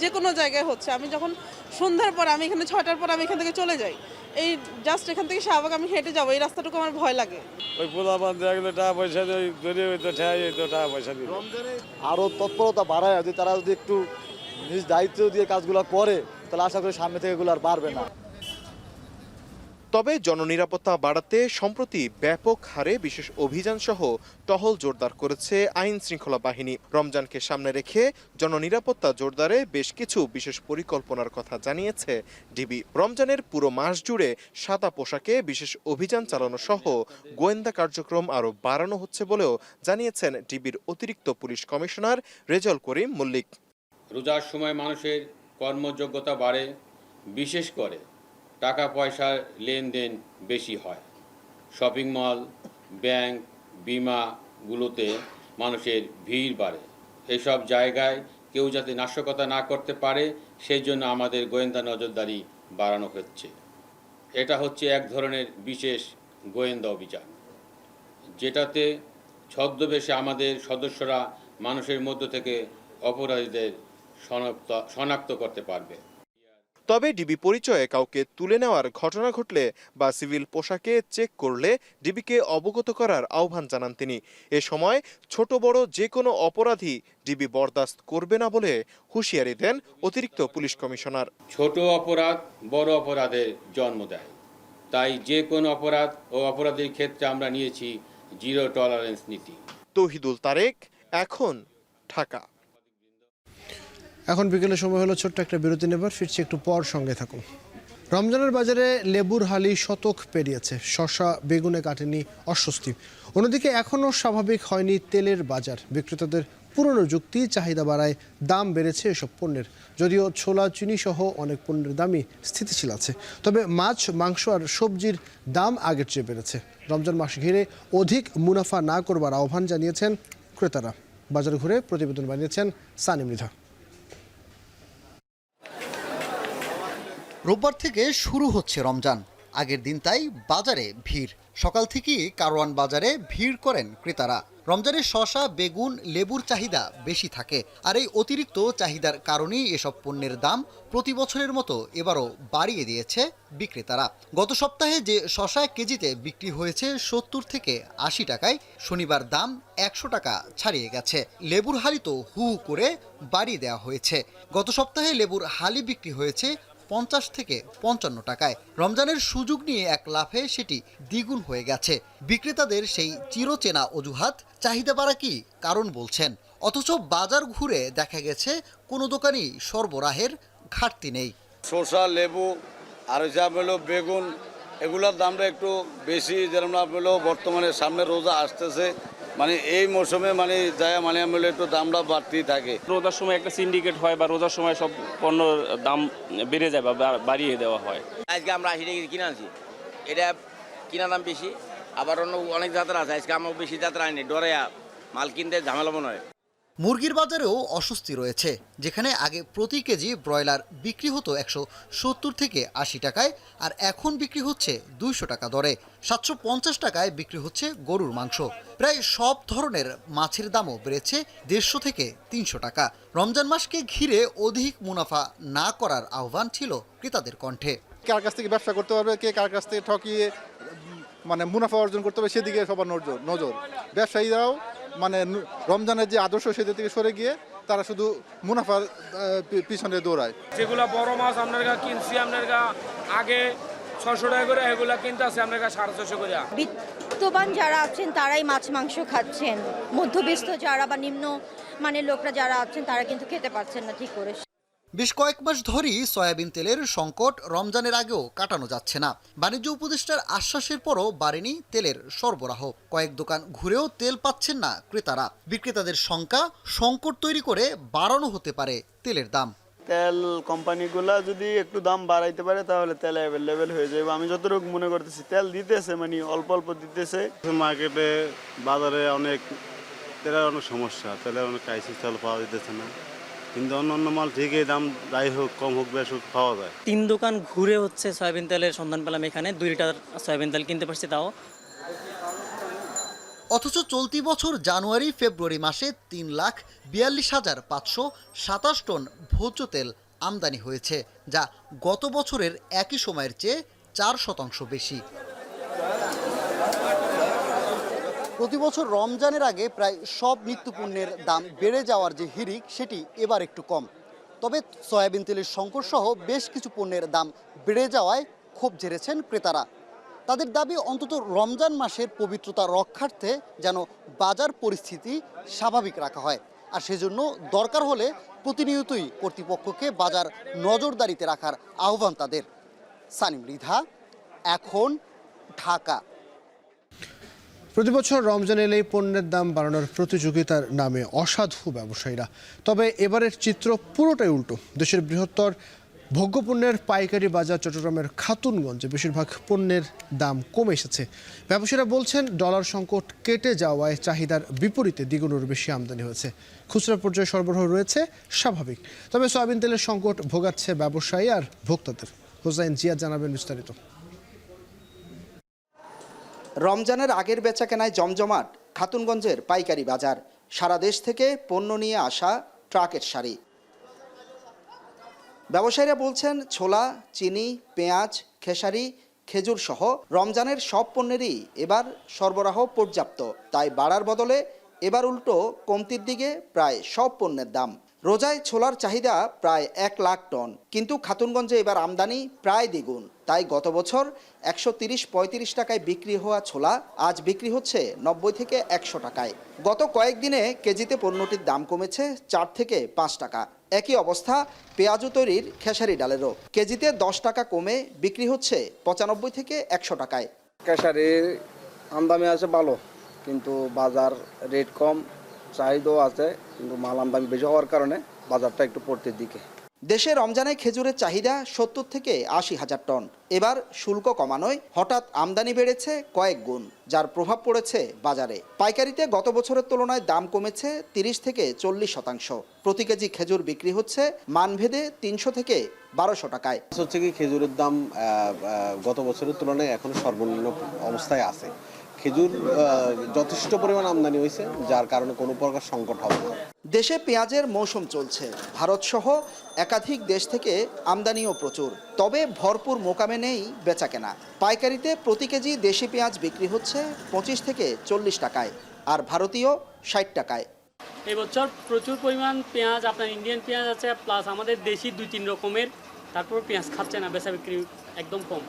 যে কোনো জায়গায় হচ্ছে। আমি যখন সন্ধ্যার পর, আমি এখানে 6টার পর আমি এখান থেকে চলে যাই, এই জাস্ট এখান থেকে শাহবাগ আমি হেঁটে যাবো, এই রাস্তাটুকু আমার ভয় লাগে। ওই পোলাপান দেখলে টাকা পয়সা টাকা পয়সা দিই। আরও তৎপরতা বাড়ায়, যদি তারা যদি একটু নিজ দায়িত্ব দিয়ে কাজগুলো করে তাহলে আশা করি সামনে থেকে এগুলো আর বাড়বে না। তবে জননিরাপত্তা বাড়াতে সম্প্রতি ব্যাপক হারে বিশেষ অভিযান সহ টহল জোরদার করেছে আইন শৃঙ্খলা বাহিনী। রমজানকে সামনে রেখে জননিরাপত্তা জোরদারে বেশ কিছু বিশেষ পরিকল্পনার কথা জানিয়েছে ডিবি। রমজানের পুরো মাস জুড়ে সাদা পোশাকে বিশেষ অভিযান চালানো সহ গোয়েন্দা কার্যক্রম আরও বাড়ানো হচ্ছে বলেও জানিয়েছেন ডিবির অতিরিক্ত পুলিশ কমিশনার রেজাউল করিম মল্লিক। রোজার সময় মানুষের কর্মযোগ্যতা বাড়ে, বিশেষ করে টাকা পয়সার লেনদেন বেশি হয়। শপিং মল, ব্যাংক, বিমাগুলোতে মানুষের ভিড় বাড়ে। এসব জায়গায় কেউ যাতে নাশকতা না করতে পারে সেই জন্য আমাদের গোয়েন্দা নজরদারি বাড়ানো হচ্ছে। এটা হচ্ছে এক ধরনের বিশেষ গোয়েন্দা অভিযান, যেটাতে ছদ্মবেশে আমাদের সদস্যরা মানুষের মধ্য থেকে অপরাধীদের শনাক্ত করতে পারবে। তবে ডিবি পরিচয়ে কাউকে তুলে নেওয়ার ঘটনা ঘটলে বা সিভিল পোশাকে চেক করলে ডিবিকে অবগত করার আহ্বান জানান তিনি। এ সময় ছোট বড় যে কোনো অপরাধী ডিবি বরদাস্ত করবে না বলে হুঁশিয়ারি দেন অতিরিক্ত পুলিশ কমিশনার। ছোট অপরাধ বড় অপরাধের জন্ম দেয়, তাই যে কোনো অপরাধ ও অপরাধের ক্ষেত্রে আমরা নিয়েছি জিরো টলারেন্স নীতি। তৌহিদুল তারেক, এখন ঢাকা। এখন বিকেলের সময় হলো ছোট্ট একটা বিরতি নেবার, ফিরছি একটু পর, সঙ্গে থাকুন। রমজানের বাজারে লেবুর হালি শতক পেরিয়েছে, শসা বেগুনে কাটেনি অস্বস্তি। অন্যদিকে এখনও স্বাভাবিক হয়নি তেলের বাজার। বিক্রেতাদের পুরনো যুক্তি, চাহিদা বাড়ায় দাম বেড়েছে এসব পণ্যের। যদিও ছোলা, চিনি সহ অনেক পণ্যের দামই স্থিতিশীল আছে, তবে মাছ, মাংস আর সবজির দাম আগের চেয়ে বেড়েছে। রমজান মাস ঘিরে অধিক মুনাফা না করবার আহ্বান জানিয়েছেন ক্রেতারা। বাজার ঘুরে প্রতিবেদন বানিয়েছেন সানি মৃধা। রোববার থেকে শুরু হচ্ছে রমজান, আগের দিন তাই বাজারে ভিড়। সকাল থেকেই কারওয়ান বাজারে ভিড় করেন ক্রেতারা। রমজানের শসা, বেগুন, লেবুর চাহিদা বেশি থাকে, আর এই অতিরিক্ত চাহিদার কারণেই এসব পণ্যের দাম প্রতি বছরের মতো এবারও বাড়িয়ে দিয়েছে বিক্রেতারা। গত সপ্তাহে যে শসা কেজিতে বিক্রি হয়েছে 70 থেকে 80 টাকায়, শনিবার দাম 100 টাকা ছাড়িয়ে গেছে। লেবুর হালি তো হু করে বাড়িয়ে দেওয়া হয়েছে। গত সপ্তাহে লেবুর হালি বিক্রি হয়েছে 50 থেকে 55 টাকায়। রমজানের সুযোগ নিয়ে এক লাফে সেটি দ্বিগুণ হয়ে গেছে। বিক্রেতাদের সেই চিরচেনা অজুহাত চাহিদা বাড়া কি কারণ বলছেন, অথচ বাজার ঘুরে দেখা গেছে কোনো দোকানই সরবরাহের ঘাটতি নেই। শসা, লেবু আর হলো বেগুন, এগুলোর দামটা একটু বেশি। যেরকম হলো বর্তমানে সামনে রোজা আসতেছে, মানে এই মৌসুমে মানে যায় মানে একটু দামটা বাড়তেই থাকে। রোজার সময় একটা সিন্ডিকেট হয় বা রোজার সময় সব পণ্য দাম বেড়ে যায় বা বাড়িয়ে দেওয়া হয়। আজকে আমরা 80 টাকা কিনে আনছি, এটা কিনা দাম বেশি। আবার অন্য অনেক যাত্রা আছে, আজকে আমরা বেশি যাত্রা আনি, ডরে মাল কিনতে ঝামেলা মনে হয়। মুরগির বাজারেও অস্বস্তি রয়েছে, যেখানে আগে প্রতি কেজি ব্রয়লার বিক্রি হতো 170 থেকে 80 টাকায়, আর এখন বিক্রি হচ্ছে 200 টাকা দরে। 750 টাকায় বিক্রি হচ্ছে গরুর মাংস। প্রায় সব ধরনের মাছের দামও বেড়েছে 150 থেকে 300 টাকা। রমজান মাসকে ঘিরে অধিক মুনাফা না করার আহ্বান ছিল ক্রেতাদের কণ্ঠে। কার কাছ থেকে ব্যবসা করতে পারবে, কে কার কাছ থেকে ঠকিয়ে মানে মুনাফা অর্জন করতে হবে, সেদিকে সবার নজর। ব্যবসায়ীরাও মানে রমজানের যে আদর্শ সেদিক থেকে সরে গিয়ে তারা শুধু মুনাফার পিছনে দৌড়ায়। যেগুলো বড় মাছ আপনার কিনছি আপনার আগে 600 টাকা করে, এগুলা কিনতে আছে আপনার 650 করে। বিত্তবান যারা আছেন তারাই মাছ মাংস খাচ্ছেন, মধ্যবিত্ত যারা বা নিম্ন মানের লোকরা যারা আছেন তারা কিন্তু খেতে পারছেন না ঠিক করে। বেশ কয়েক মাস ধরেই সয়াবিন তেলের সংকট রমজানের আগেও কাটানো যাচ্ছে না। বাণিজ্য উপদেষ্টার আশ্বাসের পরও বাড়েনি তেলের সরবরাহ। কয়েক দোকান ঘুরেও তেল পাচ্ছেন না ক্রেতারা। বিক্রেতাদের শঙ্কা, সংকট তৈরি করে বাড়ানো হতে পারে তেলের দাম। তেল কোম্পানিগুলা যদি একটু দাম বাড়াইতে পারে তাহলে তেল অ্যাভেলেবেল হয়ে যাবে। আমি যতটুকু মনে করতেছি তেল দিতেছে, মানে অল্প অল্প দিতেছে। মার্কেটে বাজারে অনেক তেলের অনেক সমস্যা, তেলের অনেক ক্রাইসিস, তেল পাওয়া যেতেছে না। কিন্তু অন্য মাল ঠিকই দাম যাই হোক কম হোক বেশ হোক পাওয়া যায়। 3 দোকান ঘুরে হচ্ছে সয়াবিন তেলের সন্ধান পেলাম, এখানে 2 লিটার সয়াবিন তেল কিনতে পারছি তাও। অথচ চলতি বছর জানুয়ারি ফেব্রুয়ারি মাসে 3,42,527 টন ভোজ্য তেল আমদানি হয়েছে, যা গত বছরের একই সময়ের চেয়ে 4% বেশি। প্রতি বছর রমজানের আগে প্রায় সব নিত্যপণ্যের দাম বেড়ে যাওয়ার যে হিড়িক, সেটি এবার একটু কম। তবে সয়াবিন তেলের সংকট সহ বেশ কিছু পণ্যের দাম বেড়ে যাওয়ায় ক্ষোভ ঝেড়েছেন ক্রেতারা। তাদের দাবি অন্তত রমজান মাসের পবিত্রতা রক্ষার্থে যেন বাজার পরিস্থিতি স্বাভাবিক রাখা হয়, আর সেজন্য দরকার হলে প্রতিনিয়তই কর্তৃপক্ষকে বাজার নজরদারিতে রাখার আহ্বান তাদের। সানিম মৃধা, এখন, ঢাকা। প্রতিবছর রমজান এলেই পণ্যের দাম বাড়ানোর প্রতিযোগিতার নামে অসাধু ব্যবসায়ীরা। তবে এবারের চিত্র পুরোটাই উল্টো। দেশের বৃহত্তর ভোগ্যপণ্যের পাইকারি বাজার চট্টগ্রামের খাতুনগঞ্জে বেশিরভাগ পণ্যের দাম কমে এসেছে। ব্যবসায়ীরা বলছেন ডলার সংকট কেটে যাওয়ায় চাহিদার বিপরীতে দ্বিগুণের বেশি আমদানি হয়েছে। খুচরা পর্যায়ে সরবরাহ রয়েছে স্বাভাবিক, তবে সয়াবিন তেলের সংকট ভোগাচ্ছে ব্যবসায়ী আর ভোক্তাদের। হোসাইন জিয়াদ জানাবেন বিস্তারিত। রমজানের আগের বেচাকেনায় জমজমাট খাতুনগঞ্জের পাইকারি বাজার। সারা দেশ থেকে পণ্য নিয়ে আসা ট্রাকের সারি। ব্যবসায়ীরা বলছেন ছোলা, চিনি, পেঁয়াজ, খেসারি, খেজুর সহ রমজানের সব পণ্যেরই এবার সরবরাহ পর্যাপ্ত, তাই বাড়ার বদলে এবার উল্টো কমতির দিকে প্রায় সব পণ্যের দাম। রোজায় ছোলার চাহিদা প্রায় 1 লাখ টন, কিন্তু খাতুনগঞ্জে এবার আমদানি প্রায় দ্বিগুণ। তাই গত বছর 130-135 টাকায় বিক্রি হওয়া ছোলা আজ বিক্রি হচ্ছে 90 থেকে 100 টাকায়। গত কয়েকদিনে কেজিতে পণ্যটির দাম কমেছে 4 থেকে 5 টাকা। একই অবস্থা পেঁয়াজু তৈরির খেসারি ডালেরও। কেজিতে 10 টাকা কমে বিক্রি হচ্ছে 95 থেকে 100 টাকায়। খেসারির আমদানি আছে ভালো, কিন্তু বাজার রেট কম, চাহিদাও আছে, কিন্তু মাল আমদানি বেশি হওয়ার কারণে বাজারটা একটু পড়তে দিকে। দেশে রমজানে খেজুরের চাহিদা 70 থেকে 80 হাজার টন। এবার শুল্ক কমানোয় হঠাৎ আমদানি বেড়েছে কয়েক গুণ, যার প্রভাব পড়েছে বাজারে। পাইকারিতে গত বছরের তুলনায় দাম কমেছে 30 থেকে 40%। প্রতি কেজি খেজুর বিক্রি হচ্ছে মানভেদে 300 থেকে 1200 টাকায়। হচ্ছে কি খেজুরের দাম গত বছরের তুলনায় এখন সর্বনিম্ন অবস্থায় আছে। খেজুর যথেষ্ট পরিমাণ আমদানি হয়েছে, যার কারণে কোনো প্রকার সংকট হবে না। দেশে পেঁয়াজের মৌসুম চলছে। ভারত সহ একাধিক দেশ থেকে আমদানিও প্রচুর, তবে ভরপুর মোকামে নেই বেচাকেনা। পাইকারিতে প্রতি কেজি দেশি পেঁয়াজ বিক্রি হচ্ছে 25 থেকে 40 টাকায়, আর ভারতীয় 60 টাকায়। এই বছর প্রচুর পরিমাণ পেঁয়াজ, আপনার ইন্ডিয়ান পেঁয়াজ আছে, প্লাস আমাদের দেশি 2-3 রকমের, তারপর পেঁয়াজ খাচ্ছে না, বেচা বিক্রি একদম কম।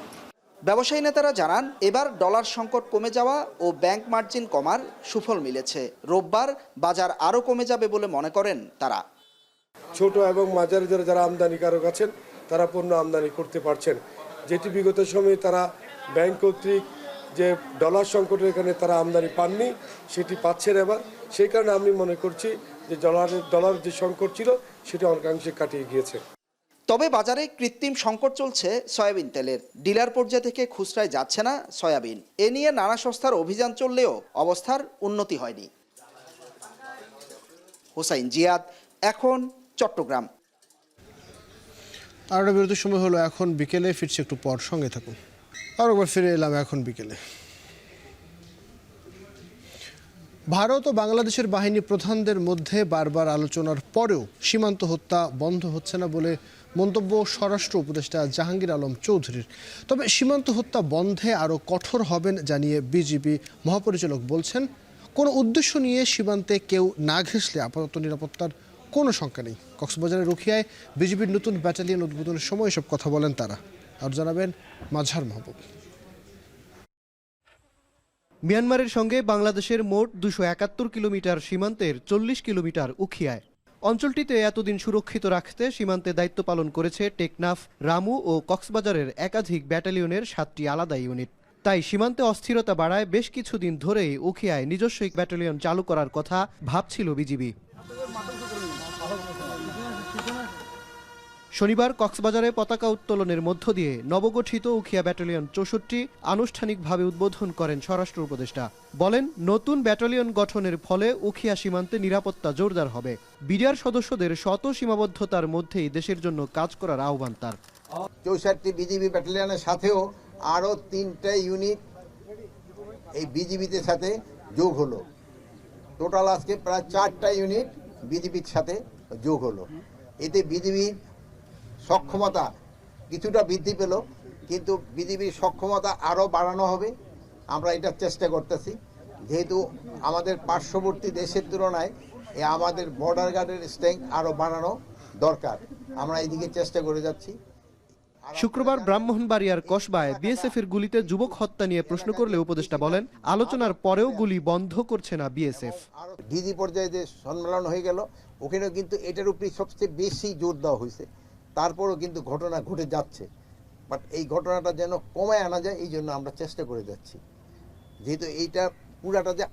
ব্যবসায়ী নেতারা জানান এবার ডলার সংকট কমে যাওয়া ও ব্যাংক মার্জিন কমার সুফল মিলেছে। রোববার বাজার আরও কমে যাবে বলে মনে করেন তারা। ছোট এবং মাঝারি যারা আমদানিকারক আছেন তারা পণ্য আমদানি করতে পারছেন, যেটি বিগত সময়ে তারা ব্যাংক কর্তৃক যে ডলার সংকটের এখানে তারা আমদানি পাননি, সেটি পাচ্ছেন এবার। সেই কারণে আমি মনে করছি যে ডলার যে সংকট ছিল সেটা অনেকাংশে কাটিয়ে গিয়েছে। তবে বাজারে কৃত্রিম সংকট চলছে সয়াবিন তেলের। ডিলার পর্যায় থেকে খুচরায় যাচ্ছে না সয়াবিন। এ নিয়ে নানা সংস্থার অভিযান চললেও অবস্থার উন্নতি হয়নি। হোসাইন জিয়াদ, এখন, চট্টগ্রাম। আর বিরতির সময় হলো এখন বিকেলে, ফিরছি একটু পর, সঙ্গে থাকুন। আর একবার ফিরে এলাম এখন বিকেলে। ভারত ও বাংলাদেশের বাহিনী প্রধানদের মধ্যে বারবার আলোচনার পরেও সীমান্ত হত্যা বন্ধ হচ্ছে না বলে মন্তব্য স্বরাষ্ট্র উপদেষ্টা জাহাঙ্গীর আলম চৌধুরীর। তবে সীমান্ত হত্যা বন্ধে আরও কঠোর হবেন জানিয়ে বিজিবি মহাপরিচালক বলছেন, কোনো উদ্দেশ্য নিয়ে সীমান্তে কেউ না ঘেঁষলে আপাতত নিরাপত্তার কোনো শঙ্কা নেই। কক্সবাজারের রুখিয়ায় বিজিবির নতুন ব্যাটালিয়ন উদ্বোধনের সময় এসব কথা বলেন তারা। আর জানাবেন মাঝহার মাহবুব। মিয়ানমারের সঙ্গে বাংলাদেশের মোট 271 কিলোমিটার সীমান্তের 40 কিলোমিটার উখিয়ায়। অঞ্চলটিতে এতদিন সুরক্ষিত রাখতে সীমান্তে দায়িত্ব পালন করেছে টেকনাফ, রামু ও কক্সবাজারের একাধিক ব্যাটালিয়নের 7টি আলাদা ইউনিট। তাই সীমান্তে অস্থিরতা বাড়ায় বেশ কিছুদিন ধরেই উখিয়ায় নিজস্ব ব্যাটালিয়ন চালু করার কথা ভাবছিল বিজিবি। শনিবার কক্সবাজারে পতাকা উত্তোলনের মধ্য দিয়ে নবগঠিত উখিয়া ব্যাটালিয়ন 64 আনুষ্ঠানিকভাবে উদ্বোধন করেন স্বরাষ্ট্র উপদেষ্টা। বলেন, নতুন ব্যাটালিয়ন গঠনের ফলে উখিয়া সীমান্তে নিরাপত্তা জোরদার হবে। বিডিআর সদস্যদের শত সীমাবদ্ধতার মধ্যেই দেশের জন্য কাজ করার আহ্বান তার। 64 বিজিবি ব্যাটালিয়নের সাথেও আরও 3টা ইউনিট এই বিজিবিতে সাথে যোগ হলো। টোটাল আজকে প্রায় 4টা ইউনিট বিজিবির সাথে যোগ হলো। এতে বিজিবির সক্ষমতা কিছুটা বৃদ্ধি পেল, কিন্তু বিজিবির সক্ষমতা আরও বাড়ানো হবে। আমরা এটা চেষ্টা করতেছি, যেহেতু আমাদের পার্শ্ববর্তী দেশের তুলনায় আমাদের বর্ডার গার্ডের স্ট্রেংথ আরও বাড়ানো দরকার। আমরা এইদিকে চেষ্টা করে যাচ্ছি। শুক্রবার ব্রাহ্মণবাড়িয়ার কসবায় বিএসএফের গুলিতে যুবক হত্যা নিয়ে প্রশ্ন করলে উপদেষ্টা বলেন, আলোচনার পরেও গুলি বন্ধ করছে না বিএসএফ। ডিজি পর্যায়ে যে সম্মেলন হয়ে গেল, ওখানেও কিন্তু এটার উপরে সবচেয়ে বেশি জোর দেওয়া হয়েছে। তারপরও কিন্তু ঘটনা ঘটে যাচ্ছে, বাট এই ঘটনাটা যেন কমায় আনা যায়, এই জন্য আমরা চেষ্টা করে যাচ্ছি। যেহেতু এইটা পুরাটা যে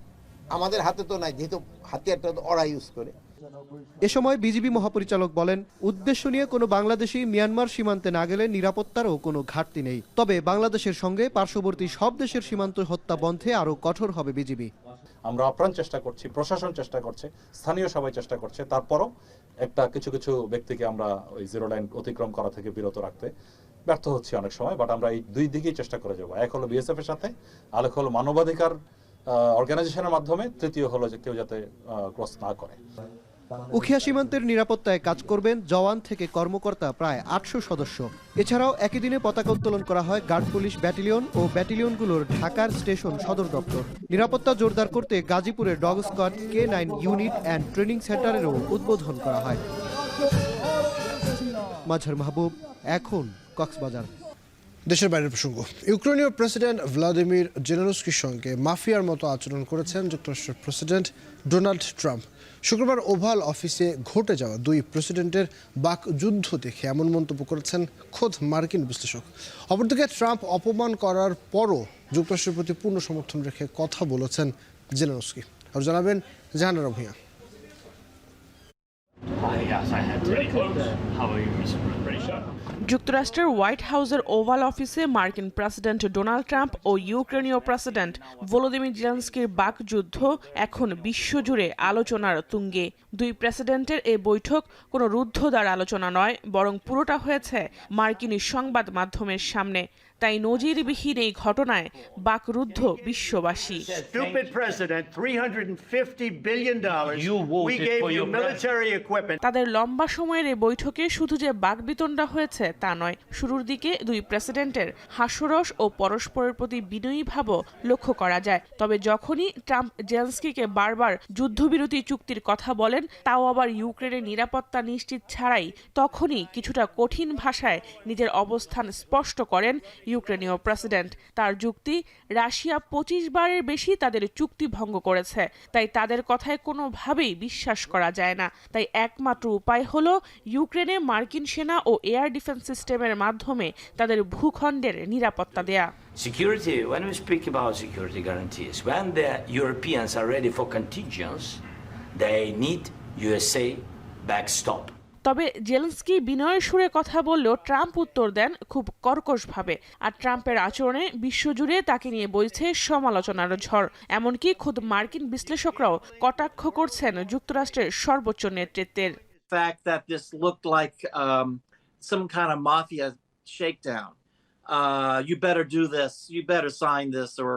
আমাদের হাতে তো নাই, যেহেতু হাতিয়ারটা তো ওরা ইউজ করে। এ সময় বিজিবি মহাপরিচালক বলেন, উদ্দেশ্য নিয়ে কোনো বাংলাদেশি মিয়ানমার সীমান্তে না গেলে নিরাপত্তারও কোনো ঘাটতি নেই। তবে বাংলাদেশের সঙ্গে পার্শ্ববর্তী সব দেশের সীমান্ত হত্যা বন্ধে আরও কঠোর হবে বিজিবি। আমরা আপ্রাণ চেষ্টা করছি, প্রশাসন চেষ্টা করছে, স্থানীয় সবাই চেষ্টা করছে, তারপরও কিছু কিছু ব্যক্তিকে আমরা ওই জিরো লাইন অতিক্রম করা থেকে বিরত রাখতে ব্যর্থ হচ্ছি অনেক সময়। বাট আমরা এই দুই দিকেই চেষ্টা করে যাবো। এক হলো বিএসএফ এর সাথে, আরেক হলো মানবাধিকার অর্গানাইজেশনের মাধ্যমে, তৃতীয় হলো যে কেউ যাতে ক্রস না করে। উখিয়া সীমান্তের নিরাপত্তায় কাজ করবেন জওয়ান থেকে কর্মকর্তা প্রায় 800 সদস্য। এছাড়াও একই দিনে পতাকা উত্তোলন করা হয় গার্ড পুলিশ ব্যাটালিয়ন ও ব্যাটালিয়নগুলোর ঢাকার স্টেশন সদর দপ্তর। নিরাপত্তা জোরদার করতে গাজীপুরের dog squad K9 unit and training সেন্টারেরও উদ্বোধন করা হয়। মাজহার মাহবুব, এখন কক্সবাজার। দেশের বাইরের প্রসঙ্গ, ইউক্রেনীয় প্রেসিডেন্ট ভ্লাদিমির জেলেনস্কির সঙ্গে মাফিয়ার মতো আচরণ করেছেন যুক্তরাষ্ট্রের প্রেসিডেন্ট ডোনাল্ড ট্রাম্প। শুক্রবার ওভাল অফিসে ঘটে যাওয়া দুই প্রেসিডেন্টের বাকযুদ্ধ দেখে এমন মন্তব্য করেছেন খোদ মার্কিন বিশ্লেষক। অপরদিকে ট্রাম্প অপমান করার পরও যুক্তরাষ্ট্রের প্রতি পূর্ণ সমর্থন রেখে কথা বলেছেন জেলেনস্কি। আর জানাবেন জাহানারা ভূঁইয়া। যুক্তরাষ্ট্রের হোয়াইট হাউসের ওভাল অফিসে মার্কিন প্রেসিডেন্ট ডোনাল্ড ট্রাম্প ও ইউক্রেনীয় প্রেসিডেন্ট ভলোদিমির জেলেনস্কির বাকযুদ্ধ এখন বিশ্বজুড়ে আলোচনার তুঙ্গে। দুই প্রেসিডেন্টের এই বৈঠক কোনো রুদ্ধদ্বার আলোচনা নয়, বরং পুরোটা হয়েছে মার্কিন সংবাদ মাধ্যমের সামনে। তাই নজিরবিহীন এই ঘটনায় বাকরুদ্ধ বিশ্ববাসী। তাদের লম্বা সময়ের এই বৈঠকে শুধু যে বাকবিতণ্ডা হয়েছে তা নয়, শুরুর দিকে দুই প্রেসিডেন্টের হাস্যরস ও পরস্পরের প্রতি বিনয়ী ভাবও লক্ষ্য করা যায়। তবে যখনই ট্রাম্প জেলেনস্কিকে বারবার যুদ্ধবিরতি চুক্তির কথা বলেন, তাও আবার ইউক্রেনের নিরাপত্তা নিশ্চিত ছাড়াই, তখনই কিছুটা কঠিন ভাষায় নিজের অবস্থান স্পষ্ট করেন ইউক্রেনীয় প্রেসিডেন্ট। তার যুক্তি, রাশিয়া 25 বারের বেশি তাদের চুক্তি ভঙ্গ করেছে, তাই তাদের কথায় কোনোভাবেই বিশ্বাস করা যায় না। তাই একমাত্র উপায় হলো ইউক্রেনে মার্কিন সেনা ও এয়ার ডিফেন্স সিস্টেমের মাধ্যমে তাদের ভূখণ্ডের নিরাপত্তা দেয়া। Security, when we speak about security guarantees, when the Europeans are ready for contingents, they need USA backstop. তবে জেলেনস্কি বিনয়ের সুরে কথা বললেও ট্রাম্প উত্তর দেন খুব কর্কশভাবে। আর ট্রাম্পের আচরণে বিশ্বজুড়ে তাকে নিয়ে বইছে সমালোচনার ঝড়। এমনকি খোদ মার্কিন বিশ্লেষকরাও কটাক্ষ করছেন যুক্তরাষ্ট্রের সর্বোচ্চ নেতৃত্বের। fact that this looked like some kind of mafia shakedown. You better do this, you better sign this, or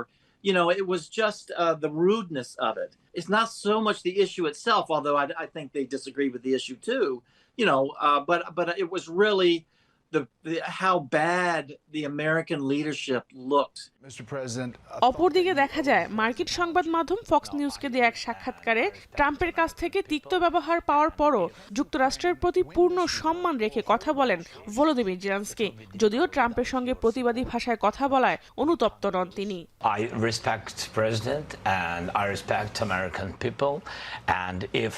it was just the rudeness of it. It's not so much the issue itself, although I think they disagree with the issue too. But it was really how bad the American leadership looked. Mr. President. অপরদিকে দেখা যায় মার্কিন সংবাদ মাধ্যম Fox নিউজকে দেয়া এক সাক্ষাৎকারে ট্রাম্পের কাছ থেকে তিক্ত ব্যবহার পাওয়ার পরও যুক্তরাষ্ট্রের প্রতি পূর্ণ সম্মান রেখে কথা বলেন ভলোদিমির জেলেনস্কি। যদিও ট্রাম্পের সঙ্গে প্রতিবাদী ভাষায় কথা বলায় অনুতপ্ত নন তিনি। I respect President and I respect American people, and if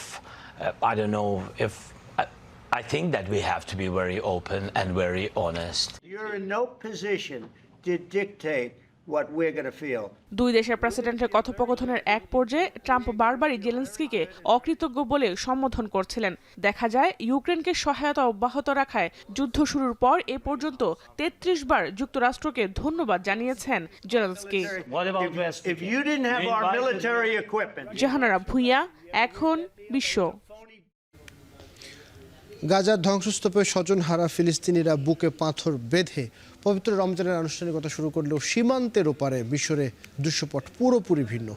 I don't know if I think that we have to be very open and very honest. You're in no position to dictate what we're going to feel. দুই দেশের প্রেসিডেন্টের কথোপকথনের এক পর্যায়ে Trump বারবারই জেলেনস্কিকে অকৃতজ্ঞ বলে সম্বোধন করছিলেন। দেখা যায় ইউক্রেনকে সহায়তা অব্যাহত রাখায় যুদ্ধ শুরুর পর এ পর্যন্ত 33 বার যুক্তরাষ্ট্রকে ধন্যবাদ জানিয়েছেন জেলেনস্কি। জাহানারা ভূঁইয়া, এখন বিশ্ব। গাজার ধ্বংসস্তূপে স্বজনহারা ফিলিস্তিনিরা বুকে পাথর বেঁধে পবিত্র রমজানের আনুষ্ঠানিকতা শুরু করলেও সীমান্তের ওপারে মিশরে দৃশ্যপট পুরোপুরি ভিন্ন।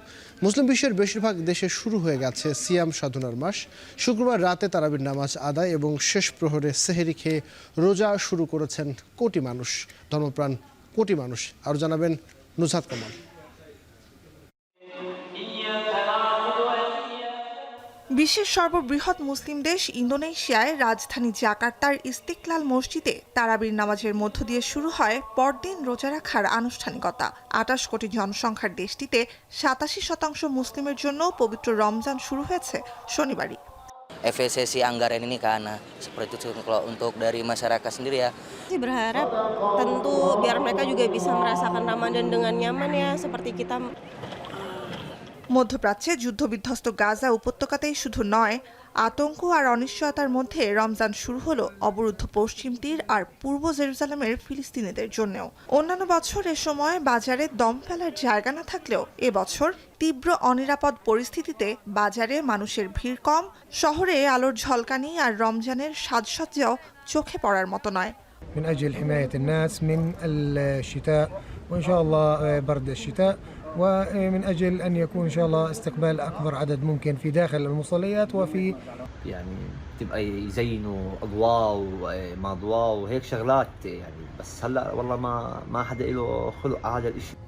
মুসলিম বিশ্বের বেশিরভাগ দেশে শুরু হয়ে গেছে সিয়াম সাধনার মাস। শুক্রবার রাতে তারাবির নামাজ আদায় এবং শেষ প্রহরে সেহেরি খেয়ে রোজা শুরু করেছেন কোটি মানুষ, ধর্মপ্রাণ কোটি মানুষ। আরও জানাবেন নুসরাত কামাল। বিশ্বের সর্ববৃহৎ মুসলিম দেশ ইন্দোনেশিয়ায় রাজধানী জাকার্তার ইস্তিকলাল মসজিদে তারাবির নামাজের মধ্য দিয়ে শুরু হয় পরদিন রোজা রাখার আনুষ্ঠানিকতা। 28 কোটি জনসংখ্যার দেশটিতে 87% মুসলিমের জন্য পবিত্র রমজান শুরু হয়েছে শনিবারই। Efisiensi anggaran ini karena seperti itu kalau untuk dari masyarakat sendiri ya. Berharap tentu biar mereka juga bisa merasakan Ramadan dengan nyaman ya seperti kita. মধ্যপ্রাচ্যে যুদ্ধবিধ্বস্ত গাজা উপত্যকাতেই শুধু নয়, আতঙ্ক আর অনিশ্চয়তার মধ্যে রমজান শুরু হলো অবরুদ্ধ পশ্চিম তীর আর পূর্ব জেরুজালেমের ফিলিস্তিনিদের জন্যও। অন্যান্য বছর এ সময় বাজারে দম ফেলার জায়গা না থাকলেও এবছর তীব্র অনিরাপদ পরিস্থিতিতে বাজারে মানুষের ভিড় কম, শহরে আলোর ঝলকানি আর রমজানের সাজসজ্জাও চোখে পড়ার মতো নয়। من أجل حماية الناس من الشتاء وإن شاء الله برد الشتاء ومن أجل أن يكون إن شاء الله استقبال أكبر عدد ممكن في داخل المصليات وفي يعني تبقى يزينوا أضواء وما أضواء وهيك شغلات يعني بس هلا والله ما حدا له خلق على هذا الشيء.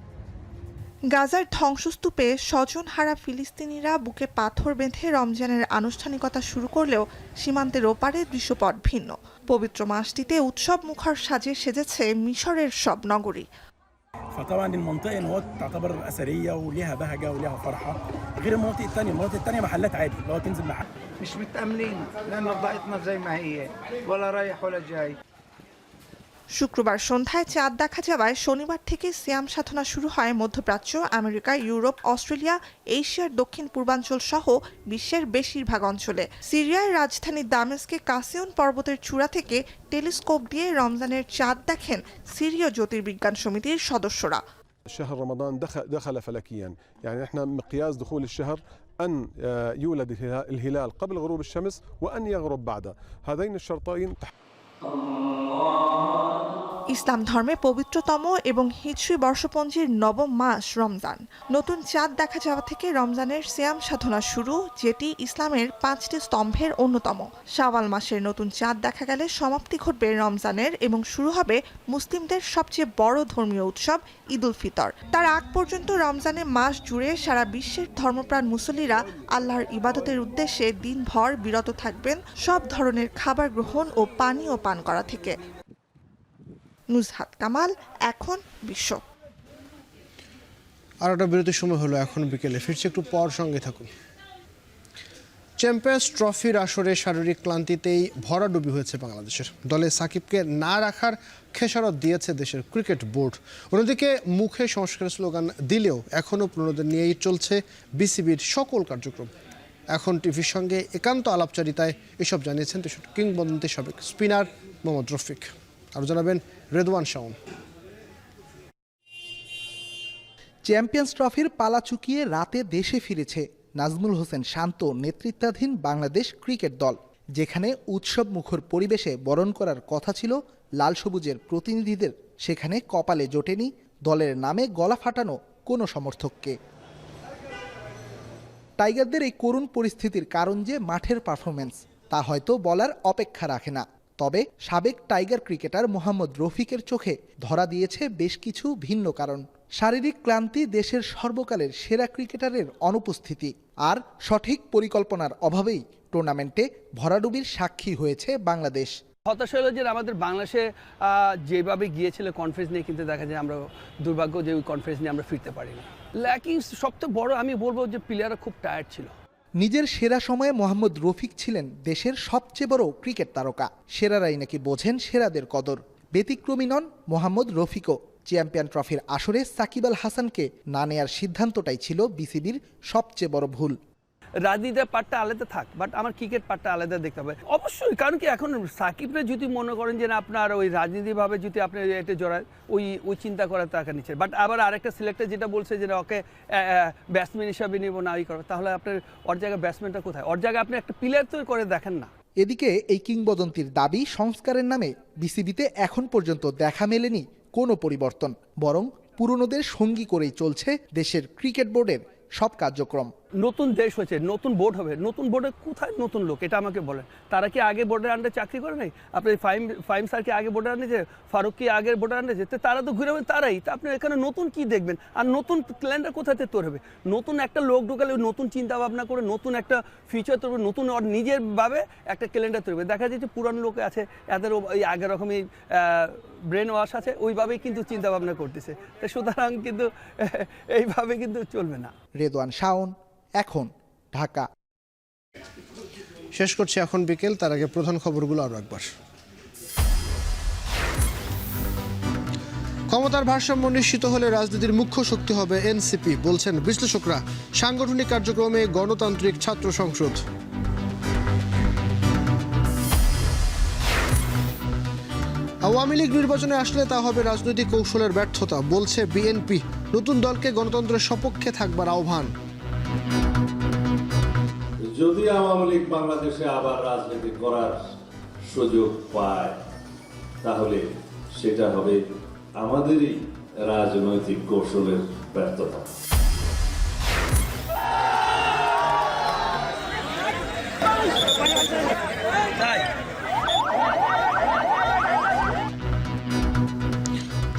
গাজার ধ্বংসস্তূপে স্বজনহারা ফিলিস্তিনিরা বুকে পাথর বেঁধে রমজানের আনুষ্ঠানিকতা শুরু করলেও সীমান্তের ওপারে দৃশ্যপট ভিন্ন। পবিত্র মাসটিতে উৎসব মুখর সাজে সেজেছে মিশরের সব নগরী। فطبعا المنطقه هنا تعتبر اثريه وليها بهجه وليها فرحه غير المناطق الثانيه محلات عادي اللي هو تنزل محل مش متأمنين لأن وضعتنا زي ما هي ولا رايح ولا جاي. শুক্রবার সন্ধ্যায় চাঁদ দেখা যাওয়ায় শনিবার থেকে সিয়াম সাধনা শুরু হয় মধ্যপ্রাচ্য, আমেরিকা, ইউরোপ, অস্ট্রেলিয়া, এশিয়ার দক্ষিণ পূর্বাঞ্চল সহ বিশ্বের বেশিরভাগ অঞ্চলে। সিরিয়ার রাজধানী দামেস্কে কাসিয়ন পর্বতের চূড়া থেকে টেলিস্কোপ দিয়ে রমজানের চাঁদ দেখেন সিরীয় জ্যোতির্বিজ্ঞান সমিতির সদস্যরা। شهر رمضان دخل فلكيا، يعني احنا مقياس دخول الشهر أن يولد الهلال قبل غروب الشمس وأن يغرب بعده، هذين الشرطين ইসলাম ধর্মে পবিত্রতম এবং হিজরি বর্ষপঞ্জির নবম মাস রমজান। নতুন চাঁদ দেখা যাওয়া থেকে রমজানের সিয়াম সাধনা শুরু, যেটি ইসলামের 5টি স্তম্ভের অন্যতম। শাওয়াল মাসের নতুন চাঁদ দেখা গেলে সমাপ্তি ঘটবে রমজানের এবং শুরু হবে মুসলিমদের সবচেয়ে বড় ধর্মীয় উৎসব ঈদ উল ফিতর। তার আগ পর্যন্ত রমজানে মাস জুড়ে সারা বিশ্বের ধর্মপ্রাণ মুসল্লিরা আল্লাহর ইবাদতের উদ্দেশ্যে দিনভর বিরত থাকবেন সব ধরনের খাবার গ্রহণ ও পানীয় পান করা থেকে। নুজহাত কামাল, এখন বিশ্ব। আর একটা বিরতির সময় হলো, এখন বিকেলে ফিরছে, একটু পর সঙ্গে থাকুন। চ্যাম্পিয়ন্স ট্রফির আসরে শারীরিক ক্লান্তিতেই ভরাডুবি হয়েছে বাংলাদেশের। দলে সাকিবকে না রাখার খেসারত দিয়েছে দেশের ক্রিকেট বোর্ড। অন্যদিকে মুখে সংস্কারের স্লোগান দিলেও এখনও পুরনোদের নিয়েই চলছে বিসিবির সকল কার্যক্রম। এখন টিভির সঙ্গে একান্ত আলাপচারিতায় এসব জানিয়েছেন কিংবদন্তি সাবেক স্পিনার মোহাম্মদ রফিক। আরও জানাবেন রেদওয়ান শাওন। চ্যাম্পিয়ন্স ট্রফির পালা চুকিয়ে রাতে দেশে ফিরেছে নাজমুল হোসেন শান্ত নেতৃত্বাধীন বাংলাদেশ ক্রিকেট দল, যেখানে উৎসব মুখর পরিবেশে বরণ করার কথা ছিল লাল সবুজের প্রতিনিধিদের। সেখানে কপালে জোটেনি দলের নামে গলা ফাটানো কোনো সমর্থককে। টাইগারদের এই করুণ পরিস্থিতির কারণ যে মাঠের পারফরমেন্স, তা হয়তো বলার অপেক্ষা রাখে না। তবে সাবেক টাইগার ক্রিকেটার মোহাম্মদ রফিকের চোখে ধরা দিয়েছে বেশ কিছু ভিন্ন কারণ। শারীরিক ক্লান্তি, দেশের সর্বকালের সেরা ক্রিকেটারের অনুপস্থিতি আর সঠিক পরিকল্পনার অভাবেই টুর্নামেন্টে ভরাডুবির সাক্ষী হয়েছে বাংলাদেশ। হতাশ হলো যে আমাদের বাংলাদেশে যেভাবে গিয়েছিল কনফারেন্স নিয়ে, কিন্তু দেখা যায় আমরা দুর্ভাগ্য যে ওই কনফারেন্স নিয়ে আমরা ফিরতে পারিনি। ল্যাকিং সবচেয়ে বড় আমি বলবো যে প্লেয়াররা খুব টায়ার্ড ছিল। নিজের সেরা সময়ে মোহাম্মদ রফিক ছিলেন দেশের সবচেয়ে বড় ক্রিকেট তারকা। সেরারাই নাকি বোঝেন সেরাদের কদর। ব্যতিক্রমী নন মোহাম্মদ রফিকও। চ্যাম্পিয়ন ট্রফির আসরে সাকিব আল হাসানকে না নেয়ার সিদ্ধান্তটাই ছিল বিসিবির সবচেয়ে বড় ভুল। রাজনীতির পার্টটা আলাদা থাক, বাট আমার ক্রিকেট পার্টটা আলাদা দেখতে হবে অবশ্যই। কারণ কি এখন সাকিবরা যদি মনে করেন যে না আপনার ওই রাজনীতিভাবে যদি আপনি এটা জড়ায়, ওই চিন্তা করার টাকা নিচ্ছে। বাট আবার আরেকটা সিলেক্টর যেটা বলছে যে ওকে ব্যাটসম্যান হিসাবে নিব না, ওই করো, তাহলে আপনার ওর জায়গায় ব্যাটসম্যানটা কোথায়? ওর জায়গায় আপনি একটা প্লেয়ার তৈরি করে দেখেন না। এদিকে এই কিংবদন্তির দাবি সংস্কারের নামে বিসিবিতে এখন পর্যন্ত দেখা মেলেনি কোনো পরিবর্তন, বরং পুরনোদের সঙ্গী করেই চলছে দেশের ক্রিকেট বোর্ডের সব কার্যক্রম। নতুন দেশ হয়েছে, নতুন বোর্ড হবে, নতুন বোর্ডে কোথায় নতুন লোক এটা আমাকে বলেন। তারা কি আগে বোর্ডের আন্ডারে চাকরি করে নাই? আপনার ফাইম স্যার কি আগে বোর্ডের আন্ডারে, ফারুক কি আগের বোর্ডের আন্ডারে যেতে, তারা তো ঘুরে তারাই। তা আপনি এখানে নতুন কি দেখবেন? আর নতুন ক্যালেন্ডার কোথাতে তৈরি হবে? নতুন একটা লোক ঢুকালে নতুন চিন্তা ভাবনা করে নতুন একটা ফিউচার তৈরি, নতুন নিজের ভাবে একটা ক্যালেন্ডার তৈরি হবে। দেখা যাচ্ছে পুরানো লোক আছে, এদের ওই আগের রকমই ব্রেন ওয়াশ আছে, ওইভাবেই কিন্তু চিন্তা ভাবনা করতেছে। তো সুতরাং কিন্তু এইভাবে কিন্তু চলবে না। রেদওয়ান শাওন, এখন, ঢাকা। শেষ করছি এখন বিকেল, তার আগে প্রধান খবরগুলো আরও একবার। ক্ষমতার ভারসাম্য নিশ্চিত হলে রাজনীতির মুখ্য শক্তি হবে এনসিপি, বলছেন বিশ্লেষকরা। সাংগঠনিক কার্যক্রমে গণতান্ত্রিক ছাত্র সংসদ। আওয়ামী লীগ নির্বাচনে আসলে তা হবে রাজনৈতিক কৌশলের ব্যর্থতা, বলছে বিএনপি। নতুন দলকে গণতন্ত্রের সপক্ষে থাকবার আহ্বান। যদি আওয়ামী লীগ বাংলাদেশে আবার রাজনীতি করার সুযোগ পায়, তাহলে সেটা হবে আমাদেরই রাজনৈতিক কৌশলের ব্যর্থতা।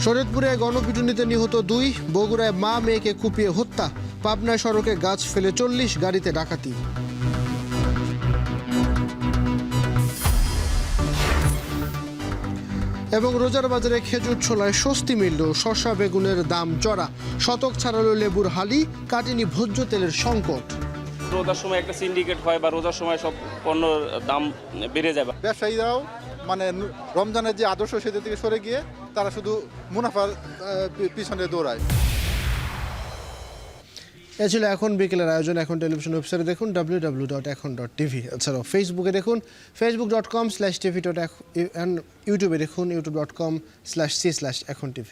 শরীয়তপুরে গণপিটুনিতে নিহত 2, বগুড়ায় মা মেয়েকে কুপিয়ে হত্যা, পাবনায় সড়কে গাছ ফেলে 40, গাড়িতে ডাকাতি। এবং রোজার বাজারে খেজুর ছোলায় স্বস্তি মিলল, শসা বেগুনের দাম চড়া, শতক ছাড়ালো লেবুর হালি, কাটেনি ভোজ্য তেলের সংকট। রোজার সময় একটা সিন্ডিকেট হয় বা রোজার সময় সব পণ্যের দাম বেড়ে যাবে। ব্যবসায়ীরাও মানে রমজানের যে আদর্শ সেটা থেকে সরে গিয়ে তারা শুধু মুনাফার পিছনে দৌড়ায়। এ ছিল এখন বিকেলের আয়োজন। এখন টেলিভিশন ওয়েবসাইটে দেখুন www.এখন.tv। এছাড়াও ফেসবুকে দেখুন facebook.com/tv, ইউটিউবে দেখুন youtube.com/c/echontv।